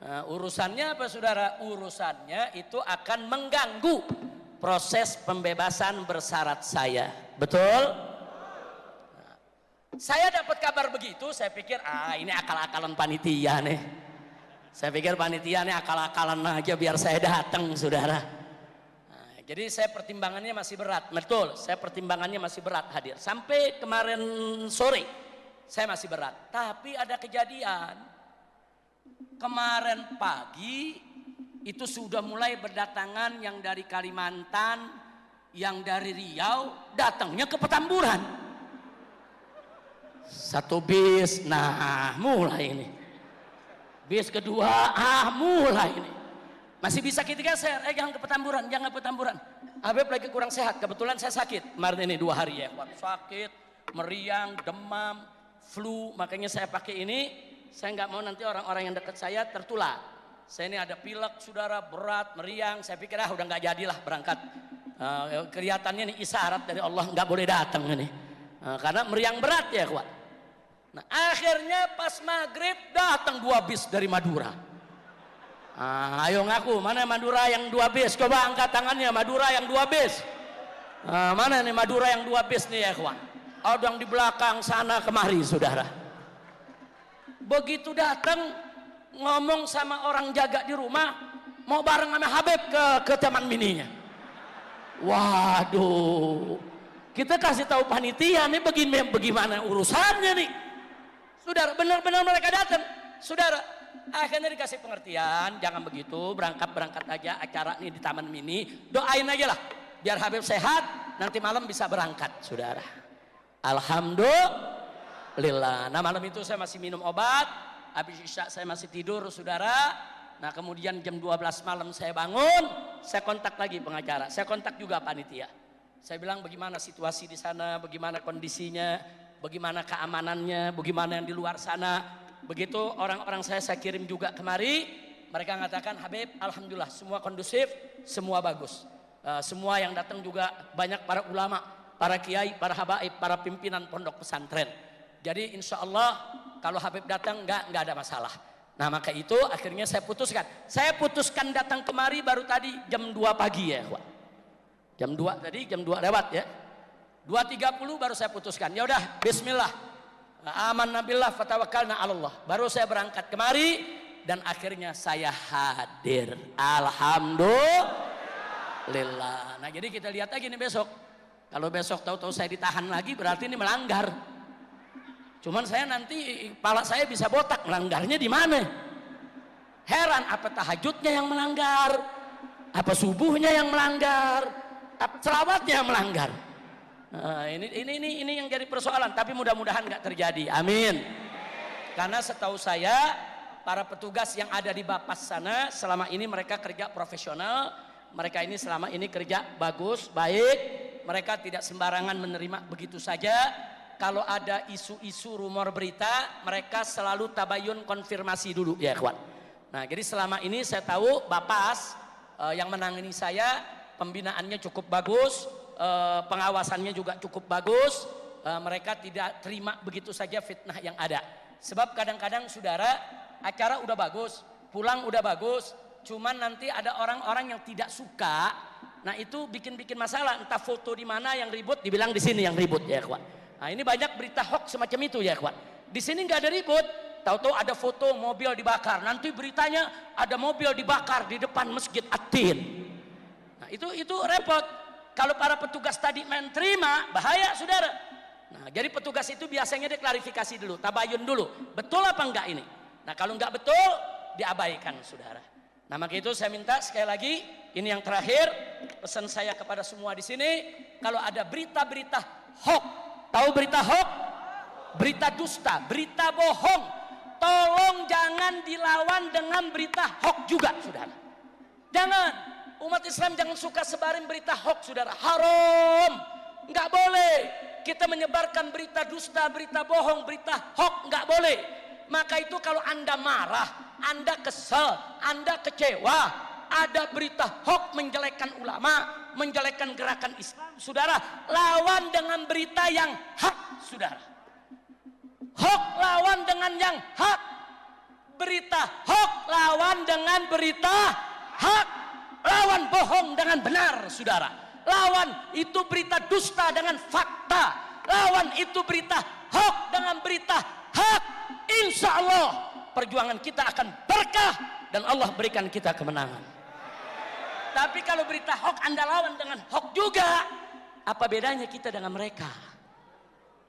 Nah, urusannya apa saudara? Urusannya itu akan mengganggu proses pembebasan bersyarat saya. Betul? Nah, saya dapat kabar begitu, saya pikir ini akal-akalan panitia nih. Saya pikir panitia nih akal-akalan aja biar saya datang saudara. Nah, jadi saya pertimbangannya masih berat. Betul, saya pertimbangannya masih berat hadir. Sampai kemarin sore saya masih berat. Tapi ada kejadian. Kemarin pagi itu sudah mulai berdatangan yang dari Kalimantan, yang dari Riau, datangnya ke Petamburan. Satu bis, nah mulai ini. Bis kedua, mulai ini. Masih bisa kita geser, jangan ke Petamburan, jangan ke Petamburan. Habib lagi kurang sehat, kebetulan saya sakit. Kemarin ini 2 hari ya, sakit, meriang, demam, flu, makanya saya pakai ini. Saya nggak mau nanti orang-orang yang dekat saya tertular. Saya ini ada pilek, saudara, berat, meriang. Saya pikir udah nggak jadilah berangkat. Kelihatannya nih isyarat dari Allah nggak boleh datang nih. Karena meriang berat ya kuat. Nah akhirnya pas maghrib datang 2 bis dari Madura. Ayo ngaku mana Madura yang 2 bis? Coba angkat tangannya Madura yang 2 bis. Mana nih Madura yang 2 bis nih ya kawan? Ada yang di belakang sana kemari saudara. Begitu datang ngomong sama orang jaga di rumah mau bareng sama Habib ke Taman Mininya. Waduh, kita kasih tahu panitia nih bagaimana urusannya nih. Saudara, benar-benar mereka datang. Saudara, akhirnya dikasih pengertian, jangan begitu, berangkat aja acara ini di Taman Mini. Doain aja lah, biar Habib sehat, nanti malam bisa berangkat, saudara. Alhamdulillah. Nah malam itu saya masih minum obat, habis isya saya masih tidur, saudara. Nah kemudian jam 12 malam saya bangun, saya kontak lagi pengacara, saya kontak juga panitia. Saya bilang bagaimana situasi di sana, bagaimana kondisinya, bagaimana keamanannya, bagaimana yang di luar sana. Begitu orang-orang saya kirim juga kemari, mereka mengatakan Habib alhamdulillah semua kondusif, semua bagus. Semua yang datang juga banyak para ulama, para kiai, para habaib, para pimpinan pondok pesantren. Jadi insya Allah kalau Habib datang nggak ada masalah. Nah maka itu akhirnya saya putuskan datang kemari baru tadi jam 2 pagi ya. Jam 2 tadi, jam 2 lewat ya. 2.30 baru saya putuskan. Ya udah, bismillah. Amanna billah fatawakkalna 'alallah. Baru saya berangkat kemari dan akhirnya saya hadir. Alhamdulillah. Nah, jadi kita lihat lagi nih besok. Kalau besok tahu-tahu saya ditahan lagi berarti ini melanggar. Cuman saya nanti kepala saya bisa botak, melanggarnya di mana? Heran, apa tahajudnya yang melanggar? Apa subuhnya yang melanggar? Apa selawatnya yang melanggar? Nah, ini yang jadi persoalan, tapi mudah-mudahan nggak terjadi. Amin. Karena setahu saya para petugas yang ada di Bapas sana selama ini mereka kerja profesional, mereka ini selama ini kerja bagus, baik, mereka tidak sembarangan menerima begitu saja. Kalau ada isu-isu rumor berita, mereka selalu tabayun konfirmasi dulu ya kawan. Nah jadi selama ini saya tahu Bapas yang menangani saya, pembinaannya cukup bagus, pengawasannya juga cukup bagus, mereka tidak terima begitu saja fitnah yang ada. Sebab kadang-kadang saudara, acara udah bagus, pulang udah bagus, Cuman nanti ada orang-orang yang tidak suka. Nah itu bikin masalah. Entah foto di mana yang ribut, dibilang di sini yang ribut ya kawan. Nah ini banyak berita hoax semacam itu ya kawan. Di sini nggak ada ribut. Tahu-tahu ada foto mobil dibakar. Nanti beritanya ada mobil dibakar di depan Masjid At-Tin. Nah itu repot. Kalau para petugas tadi main terima, bahaya saudara. Nah jadi petugas itu biasanya diklarifikasi dulu, tabayun dulu. Betul apa enggak ini? Nah kalau enggak betul, diabaikan saudara. Nah maka itu saya minta sekali lagi, ini yang terakhir, pesan saya kepada semua di sini, kalau ada berita-berita hoax, tahu berita hoax? Berita dusta, berita bohong, tolong jangan dilawan dengan berita hoax juga, saudara. Jangan, umat Islam jangan suka sebarin berita hoax, saudara. Haram, nggak boleh. Kita menyebarkan berita dusta, berita bohong, berita hoax, nggak boleh. Maka itu kalau Anda marah, Anda kesel, Anda kecewa, ada berita hoax menjelekkan ulama, menjelekkan gerakan Islam, saudara, lawan dengan berita yang hak, saudara. Hoax lawan dengan yang hak. Berita hoax lawan dengan berita hak. Lawan bohong dengan benar, saudara. Lawan itu berita dusta dengan fakta. Lawan itu berita hoax dengan berita hak. Insya Allah perjuangan kita akan berkah dan Allah berikan kita kemenangan. Tapi kalau berita hoax Anda lawan dengan hoax juga, apa bedanya kita dengan mereka?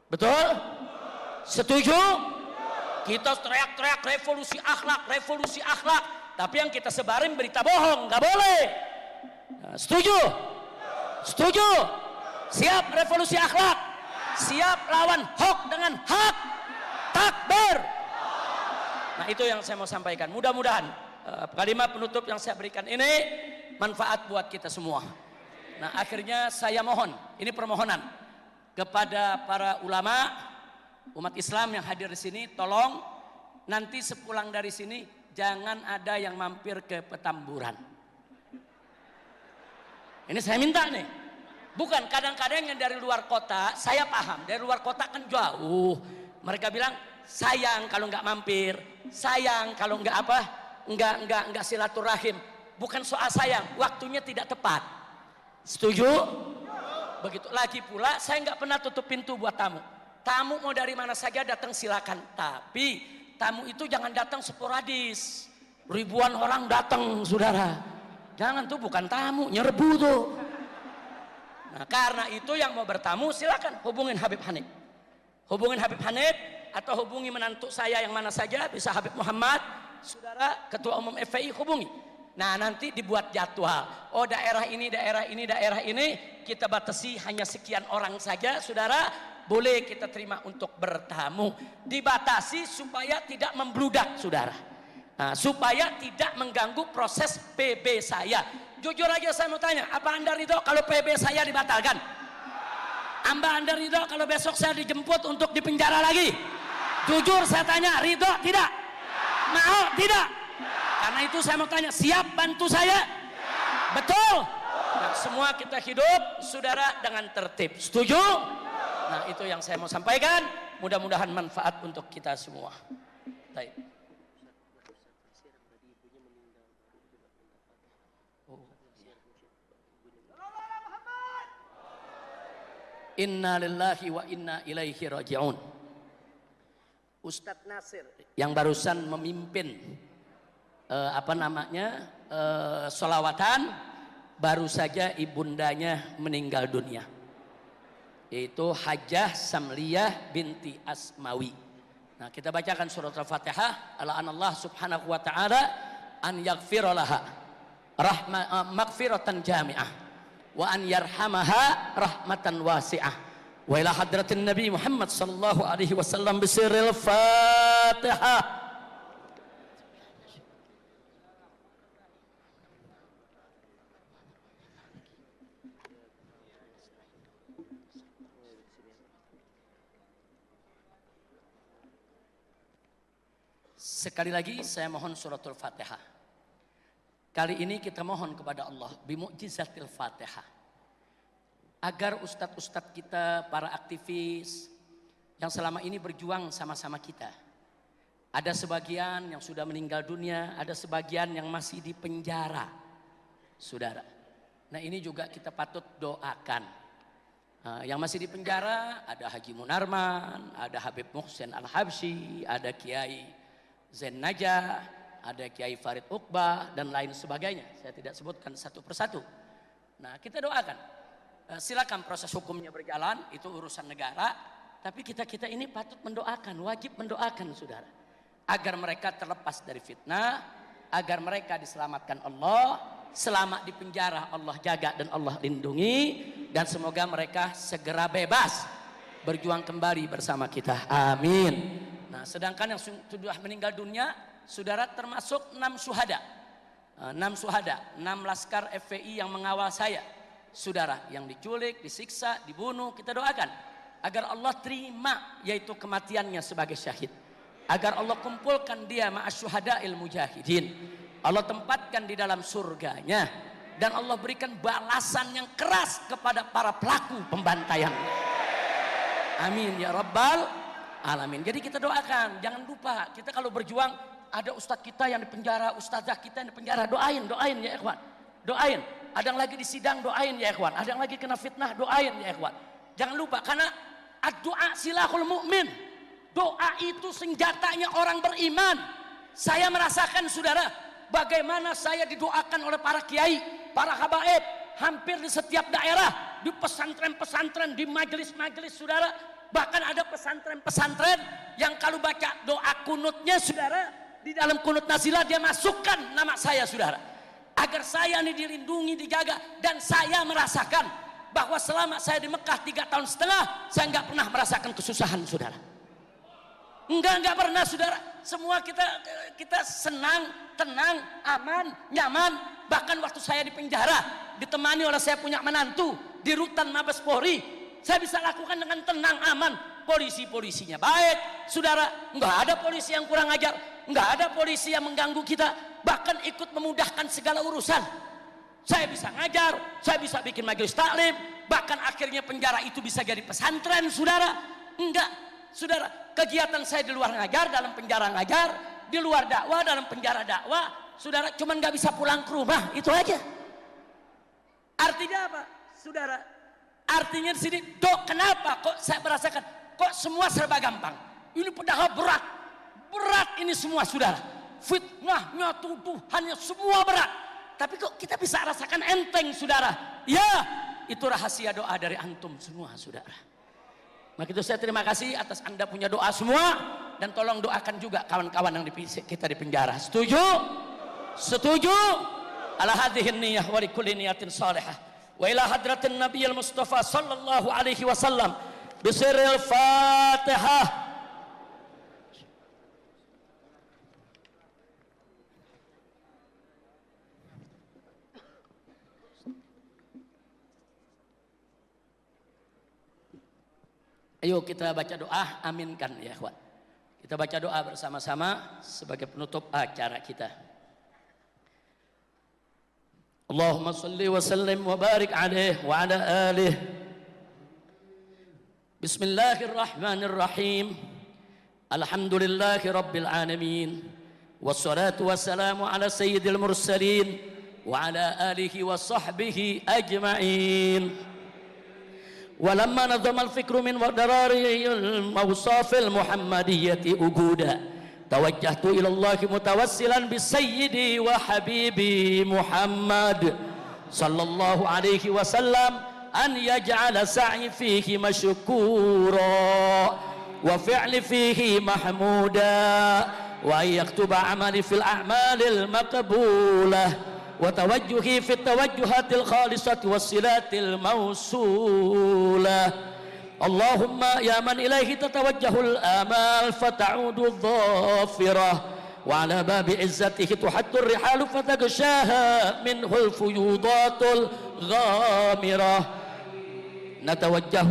Betul? Setuju? Kita teriak-teriak revolusi akhlak, revolusi akhlak. Tapi yang kita sebarin berita bohong, nggak boleh. Nah, setuju? Setuju? Siap revolusi akhlak? Siap lawan hoax dengan hak? Takbir! Nah itu yang saya mau sampaikan. Mudah-mudahan kalimat penutup yang saya berikan ini manfaat buat kita semua. Nah akhirnya saya mohon, ini permohonan kepada para ulama, umat Islam yang hadir di sini, tolong nanti sepulang dari sini jangan ada yang mampir ke Petamburan. Ini saya minta nih. Bukan, kadang-kadang yang dari luar kota, saya paham, dari luar kota kan jauh. Mereka bilang sayang kalau nggak mampir, sayang kalau nggak apa, nggak silaturahim. Bukan soal sayang, waktunya tidak tepat. Setuju? Begitu. Lagi pula saya nggak pernah tutup pintu buat tamu. Tamu mau dari mana saja datang silakan. Tapi tamu itu jangan datang sporadis. Ribuan orang datang, saudara. Jangan, tuh bukan tamu, nyerbu tuh. Nah karena itu yang mau bertamu silakan hubungin Habib Hanif. Hubungin Habib Hanif atau hubungi menantu saya yang mana saja, bisa Habib Muhammad, saudara Ketua Umum FPI hubungi. Nah nanti dibuat jadwal. Oh daerah ini kita batasi hanya sekian orang saja, saudara. Boleh kita terima untuk bertamu. Dibatasi supaya tidak membludak, saudara. Nah, supaya tidak mengganggu proses PB saya. Jujur aja saya mau tanya, apa Anda ridho kalau PB saya dibatalkan? Anda ridho kalau besok saya dijemput untuk dipenjara lagi? Jujur saya tanya, ridho tidak? Mau tidak? Karena itu saya mau tanya, siap bantu saya? Betul? Nah, semua kita hidup, saudara, dengan tertib. Setuju? Nah itu yang saya mau sampaikan. Mudah-mudahan manfaat untuk kita semua. Baik. Inna lillahi wa inna ilaihi raji'un. Ustadz Nasir yang barusan memimpin sholawatan, baru saja ibundanya meninggal dunia, yaitu Hajjah Samliyah binti Asmawi. Nah kita bacakan surat Al-Fatihah. Allah subhanahu wa ta'ala an yaghfira laha maghfiratan jami'ah wa an yarhamaha rahmatan wasi'ah wa ila hadratin Nabi Muhammad sallallahu alaihi wasallam bisirril Fatihah. Sekali lagi saya mohon suratul Fatihah. Kali ini kita mohon kepada Allah bimu'jizatil Fatihah, agar ustadz-ustadz kita, para aktivis yang selama ini berjuang sama-sama kita, Ada sebagian yang sudah meninggal dunia, ada sebagian yang masih di penjara, saudara. Nah ini juga kita patut doakan. Yang masih di penjara ada Haji Munarman, ada Habib Muhsin Al-Habsyi, ada Kiai Zain Najah, ada Kiai Farid Uqbah dan lain sebagainya. Saya tidak sebutkan satu persatu. Nah kita doakan. Silakan proses hukumnya berjalan, itu urusan negara. Tapi kita ini patut mendoakan, wajib mendoakan saudara. Agar mereka terlepas dari fitnah, agar mereka diselamatkan Allah, selama di penjara Allah jaga dan Allah lindungi, dan semoga mereka segera bebas berjuang kembali bersama kita. Amin. Nah, sedangkan yang sudah meninggal dunia, saudara, termasuk 6 syuhada. 6 syuhada, 6 laskar FPI yang mengawal saya. Saudara, yang diculik, disiksa, dibunuh, kita doakan agar Allah terima yaitu kematiannya sebagai syahid. Agar Allah kumpulkan dia ma'as syuhada'il mujahidin. Allah tempatkan di dalam surganya. Dan Allah berikan balasan yang keras kepada para pelaku pembantaian. Amin ya rabbal alamin. Jadi kita doakan, jangan lupa kita kalau berjuang, ada ustadz kita yang di penjara, ustazah kita yang di penjara, doain ya ikhwan. Doain. Ada yang lagi di sidang, doain ya ikhwan. Ada yang lagi kena fitnah, doain ya ikhwan. Jangan lupa, karena ad-du'a silahul mu'min. Doa itu senjatanya orang beriman. Saya merasakan saudara, bagaimana saya didoakan oleh para kiai, para habaib, hampir di setiap daerah, di pesantren-pesantren, di majelis-majelis saudara. Bahkan ada pesantren-pesantren yang kalau baca doa kunutnya saudara, di dalam kunut nazilah dia masukkan nama saya saudara. Agar saya ini dilindungi, dijaga, dan saya merasakan bahwa selama saya di Mekah 3,5 tahun, saya nggak pernah merasakan kesusahan saudara. Enggak pernah saudara. Semua kita senang, tenang, aman, nyaman. Bahkan waktu saya di penjara, ditemani oleh saya punya menantu di rutan Mabes Polri, saya bisa lakukan dengan tenang, aman. Polisinya baik, saudara. Enggak ada polisi yang kurang ajar, enggak ada polisi yang mengganggu kita, bahkan ikut memudahkan segala urusan. Saya bisa ngajar, saya bisa bikin majelis taklim, bahkan akhirnya penjara itu bisa jadi pesantren, saudara. Enggak, saudara, kegiatan saya di luar ngajar, dalam penjara ngajar, di luar dakwah, dalam penjara dakwah, saudara, cuman nggak bisa pulang ke rumah, itu aja. Artinya apa, saudara? Artinya di sini, dok, kenapa kok saya merasakan kok semua serba gampang? Ini padahal berat ini semua, saudara. Fitnahnya, tuduhannya, semua berat. Tapi kok kita bisa rasakan enteng, saudara? Ya, itu rahasia doa dari antum semua, saudara. Maka itu saya terima kasih atas Anda punya doa semua, dan tolong doakan juga kawan-kawan yang kita di penjara. Setuju? Setuju? Ala hadhihi niyah wa likulli niyatin salihah. Wa ila hadratin Nabiyil Mustafa sallallahu alaihi wasallam bisirril Fatihah. Ayo kita baca doa, aminkan ya ikhwan. Kita baca doa bersama-sama sebagai penutup acara kita. Allahumma salli wa sallim wa barik alaihi wa ala alihi. Bismillahirrahmanirrahim. Alhamdulillahi rabbil alamin. Wassalatu wassalamu ala sayyidil mursalin wa ala alihi wa sahbihi ajma'in. ولما نظم الفكر من ودراري الموصاف المحمدية أجودا توجهت إلى الله متوسلا بسيدي وحبيبي محمد صلى الله عليه وسلم أن يجعل سعي فيه مشكورا وفعل فيه محمودا وأن يكتب عملي في الأعمال المقبولة وتوجهي في التوجهات الخالصة والصلات الموصولة. اللهم يا من إليه تتوجه الآمال فتعود الظافرة وعلى باب عزته تحد الرحال فتغشاها منه الفيوضات الغامرة. نتوجه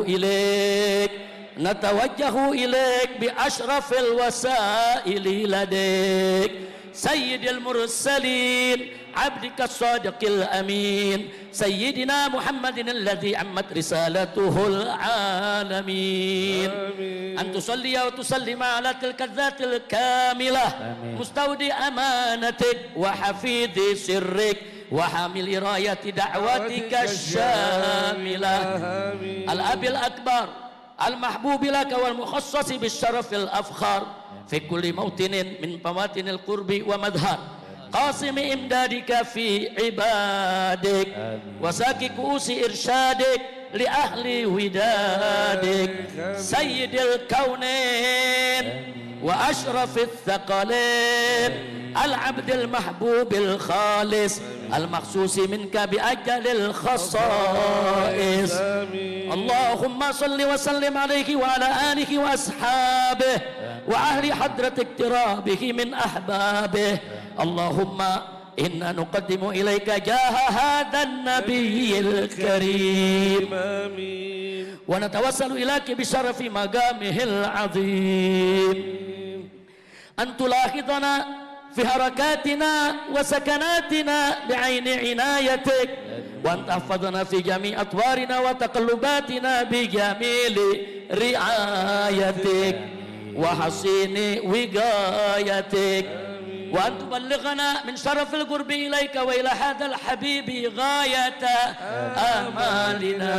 إليك نتوجه إليك بأشرف الوسائل لديك سيد المرسلين عبدك الصادق الأمين سيدنا محمد الذي عمت رسالته العالمين أن تصلي وتسلم على تلك الذات الكاملة مستودع أمانتك وحفيظ سرك وحامل راية دعوتك الشاملة الأب الأكبر المحبوب لك والمخصص بالشرف الأفخر في كل موطن من مواطن القرب ومظهر قاسم إمدادك في عبادك وساك كؤوس إرشادك لأهل ودادك سيد الكونين وأشرف الثقلين العبد المحبوب الخالص المخصوص منك بأجل الخصائص اللهم صل وسلم عليه وعلى آله وأصحابه وأهل حضرة اقترابه من أحبابه اللهم إنا نقدم إليك جاه هذا النبي الكريم ونتوسل إليك بشرف مقامه العظيم أن تلاحظنا في حركاتنا وسكناتنا بعين عنايتك وأن تحفظنا في جميع أطوارنا وتقلباتنا بجميل رعايتك وحسين وقايتك وأن تبلغنا من شرف القرب إليك وإلى هذا الحبيب غاية آمالنا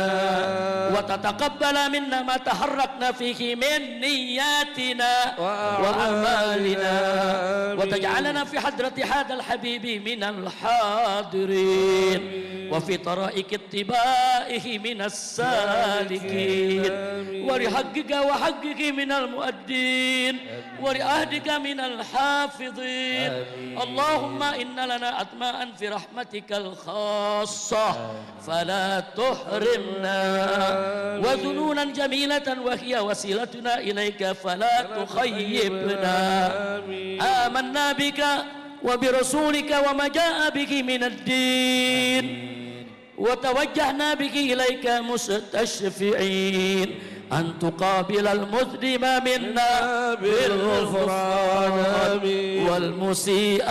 وتتقبل منا ما تحركنا فيه من نياتنا وأعمالنا وتجعلنا في حضرة هذا الحبيب من الحاضرين وفي طرائق اتباعه من السالكين ولحقك وحقك من المؤدين ولعهدك من الحافظين اللهم إن لنا أطماعا في رحمتك الخاصة فلا تحرمنا وذنونا جميلة وهي وسيلتنا إليك فلا تخيبنا آمنا بك وبرسولك وما جاء به من الدين وتوجهنا به إليك مستشفعين أن تقابل المذنب منا بالغفران والمسيء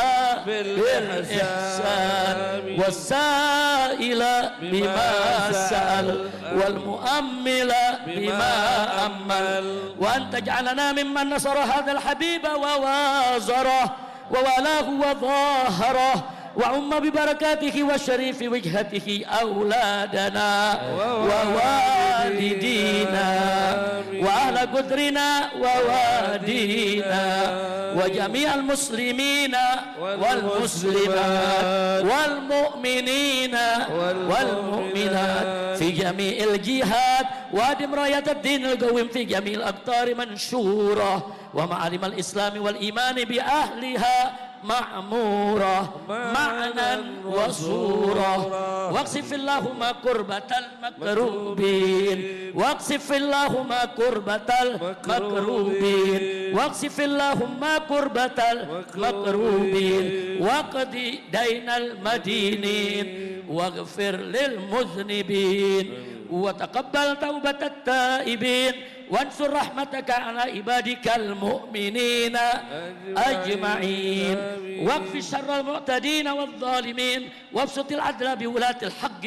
بالإحسان والسائل بما سأل والمؤمل بما أمل وأن تجعلنا ممن نصر هذا الحبيب ووازره ووالاه وظاهره وعم ببركاته وشريف وجهته أولادنا ووالدينا وأهل قدرنا ووادينا وجميع المسلمين والمسلمات والمؤمنين والمؤمنات في جميع الجهات وادم راية الدين القويم في جميع الأقطار منشورة ومعالم الإسلام والإيمان بأهلها معمورة معنى وصورة واقصف اللهم كربة المكروبين واقصف اللهم كربة المكروبين واقصف اللهم كربة المكروبين واقض دين المدينين واغفر للمذنبين وتقبل توبة التائبين وانصر رحمتك على عبادك المؤمنين أجمعين واكف شر المعتدين والظالمين وابسط العدل بولاة الحق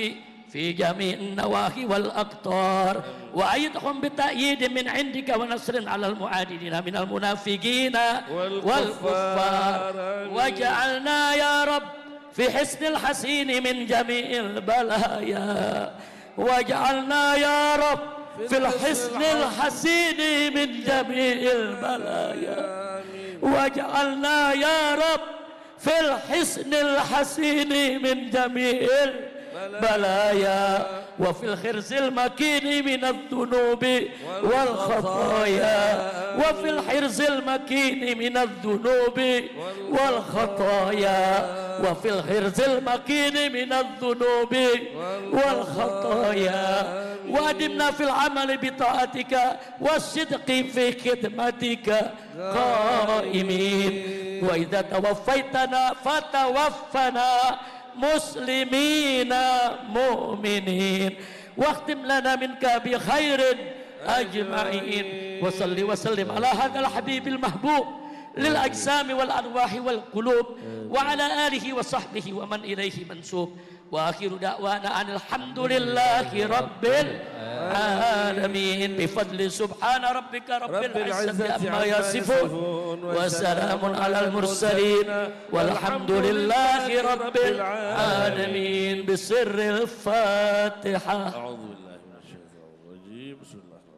في جميع النواحي والأقطار وأيدهم بتأييد من عندك ونصر على المعاندين من المنافقين والكفار واجعلنا يا رب في حسن الحسين من جميع البلايا واجعلنا يا رب في الحسن الحسين من جميع البلايا واجعلنا يا رب في الحسن الحسين من جميع البلايا وفي الخرز المكين من الذنوب والخطايا وفي الحرز المكين من الذنوب والخطايا وفي الحرز المكين من الذنوب والخطايا وادمنا في العمل بطاعتك والصدق في خدمتك قائمين وإذا توفيتنا فتوفنا مسلمين مؤمنين واختم لنا منك بخير أجمعين وصل وسلم على هذا الحبيب المحبوب للأجسام والأرواح والقلوب وعلى آله وصحبه ومن إليه منسوب وآخر دعوانا أن الحمد لله رب العالمين بفضل سبحان ربك رب العزة عما يصفون وسلام على المرسلين والحمد لله رب العالمين بسر الفاتحة. أعوذ بالله من الشيطان الرجيم. بسم الله الرحمن الرحيم.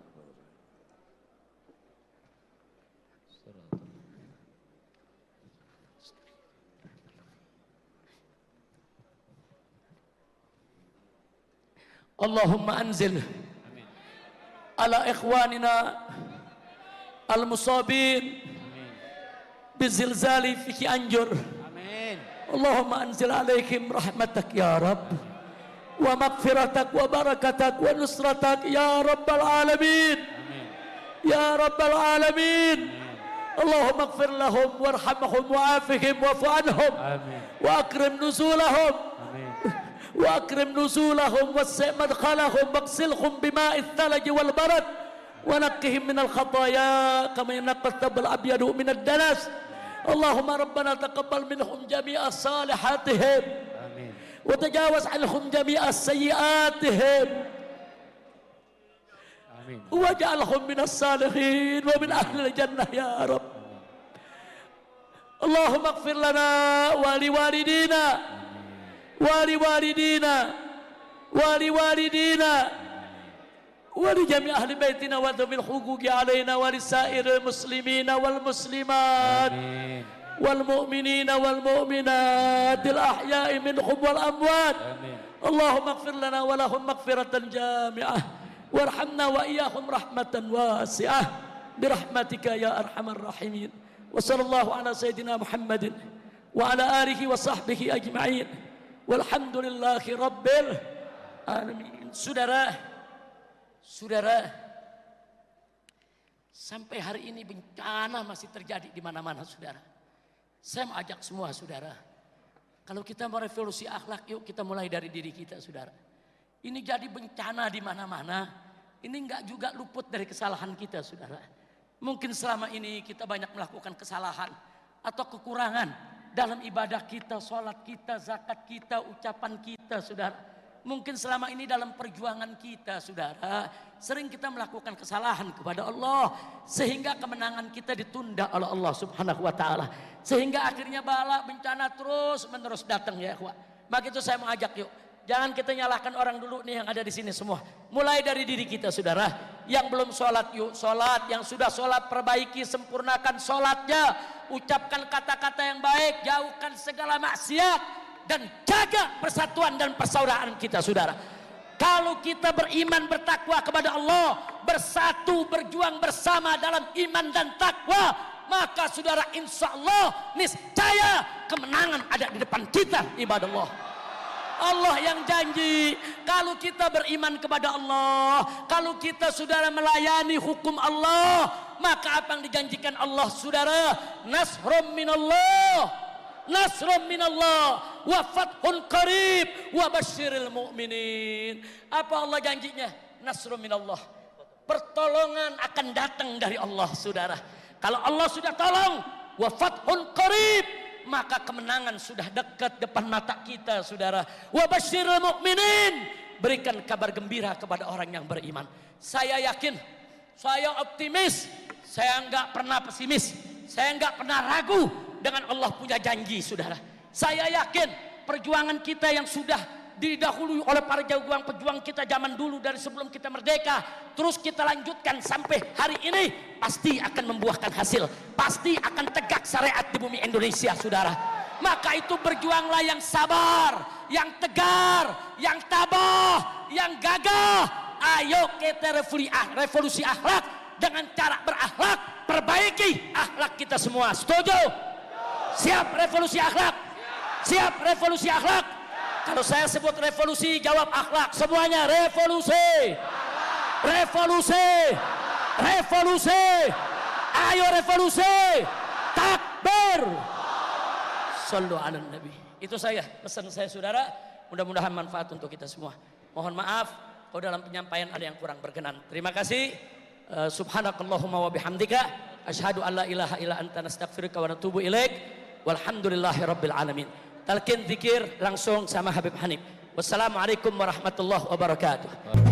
اللهم أنزل على إخواننا المصابين بالزلزال في Cianjur. اللهم أنزل عليهم رحمتك يا رب ومغفرتك وبركتك ونصرتك يا رب العالمين يا رب العالمين. اللهم اغفر لهم وارحمهم وعافهم واعف عنهم وأكرم نزولهم وأكرم نزولهم وسع مدخلهم واغسلهم بماء الثلج والبرد ونقهم من الخطايا كما ينقى الثوب الأبيض من الدنس. اللهم ربنا تقبل منهم جميع صالحاتهم وتجاوز عنهم جميع سيئاتهم واجعلهم من الصالحين ومن أهل الجنة يا رب. اللهم اغفر لنا ولوالدينا ولوالدينا ولوالدينا ولجميع أهل بيتنا وذوي الحقوق علينا ولسائر المسلمين والمسلمات والمؤمنين والمؤمنات الأحياء منهم والأموات. اللهم اغفر لنا ولهم مغفرة جامعة وارحمنا وإياهم رحمة واسعة برحمتك يا أرحم الراحمين. وصلى الله على سيدنا محمد وعلى آله وصحبه أجمعين walhamdulillahi rabbil alamin. Saudara, sampai hari ini bencana masih terjadi di mana-mana saudara. Saya mengajak semua saudara, kalau kita mau revolusi akhlak, yuk kita mulai dari diri kita saudara. Ini jadi bencana di mana-mana, ini enggak juga luput dari kesalahan kita saudara. Mungkin selama ini kita banyak melakukan kesalahan atau kekurangan dalam ibadah kita, sholat kita, zakat kita, ucapan kita saudara. Mungkin selama ini dalam perjuangan kita saudara, sering kita melakukan kesalahan kepada Allah sehingga kemenangan kita ditunda oleh Allah subhanahu wa ta'ala, sehingga akhirnya bala bencana terus menerus datang ya ikhwah. Maka itu saya mengajak yuk, jangan kita nyalahkan orang dulu nih yang ada di sini semua. Mulai dari diri kita saudara. Yang belum sholat yuk sholat, yang sudah sholat perbaiki, sempurnakan sholatnya, ucapkan kata-kata yang baik, jauhkan segala maksiat dan jaga persatuan dan persaudaraan kita saudara. Kalau kita beriman bertakwa kepada Allah, bersatu berjuang bersama dalam iman dan takwa, maka saudara insya Allah niscaya kemenangan ada di depan kita ibadallah. Allah yang janji kalau kita beriman kepada Allah, kalau kita saudara melayani hukum Allah, maka apa yang dijanjikan Allah saudara? Nasrum minallah, nasrum minallah wa fathun qarib wa basyiril mu'minin. Apa Allah janjinya? Nasrum minallah, pertolongan akan datang dari Allah saudara. Kalau Allah sudah tolong, wa fathun qarib, maka kemenangan sudah dekat depan mata kita saudara. Wa basyiril mu'minin, berikan kabar gembira kepada orang yang beriman. Saya yakin, saya optimis, saya enggak pernah pesimis, saya enggak pernah ragu dengan Allah punya janji saudara. Saya yakin perjuangan kita yang sudah didahului oleh para pejuang kita zaman dulu dari sebelum kita merdeka, terus kita lanjutkan sampai hari ini, pasti akan membuahkan hasil, pasti akan tegak syariat di bumi Indonesia saudara. Maka itu berjuanglah yang sabar, yang tegar, yang tabah, yang gagah. Ayo kita revolusi akhlak dengan cara berakhlak, perbaiki akhlak kita semua. Setuju? Siap revolusi akhlak? Siap revolusi akhlak? Kalau saya sebut revolusi, jawab akhlak. Semuanya revolusi, revolusi, revolusi. Ayo revolusi, takbir. Sallu ala nabi. Itu saya pesan saya saudara. Mudah-mudahan manfaat untuk kita semua. Mohon maaf kalau dalam penyampaian ada yang kurang berkenan. Terima kasih. Subhanakallahumma wa bihamdika asyhadu an la ilaha illa anta nastaghfiruka wa natubu ilaik. Walhamdulillahi rabbil alamin. Talqin zikir langsung sama Habib Hanif. Wassalamualaikum warahmatullahi wabarakatuh.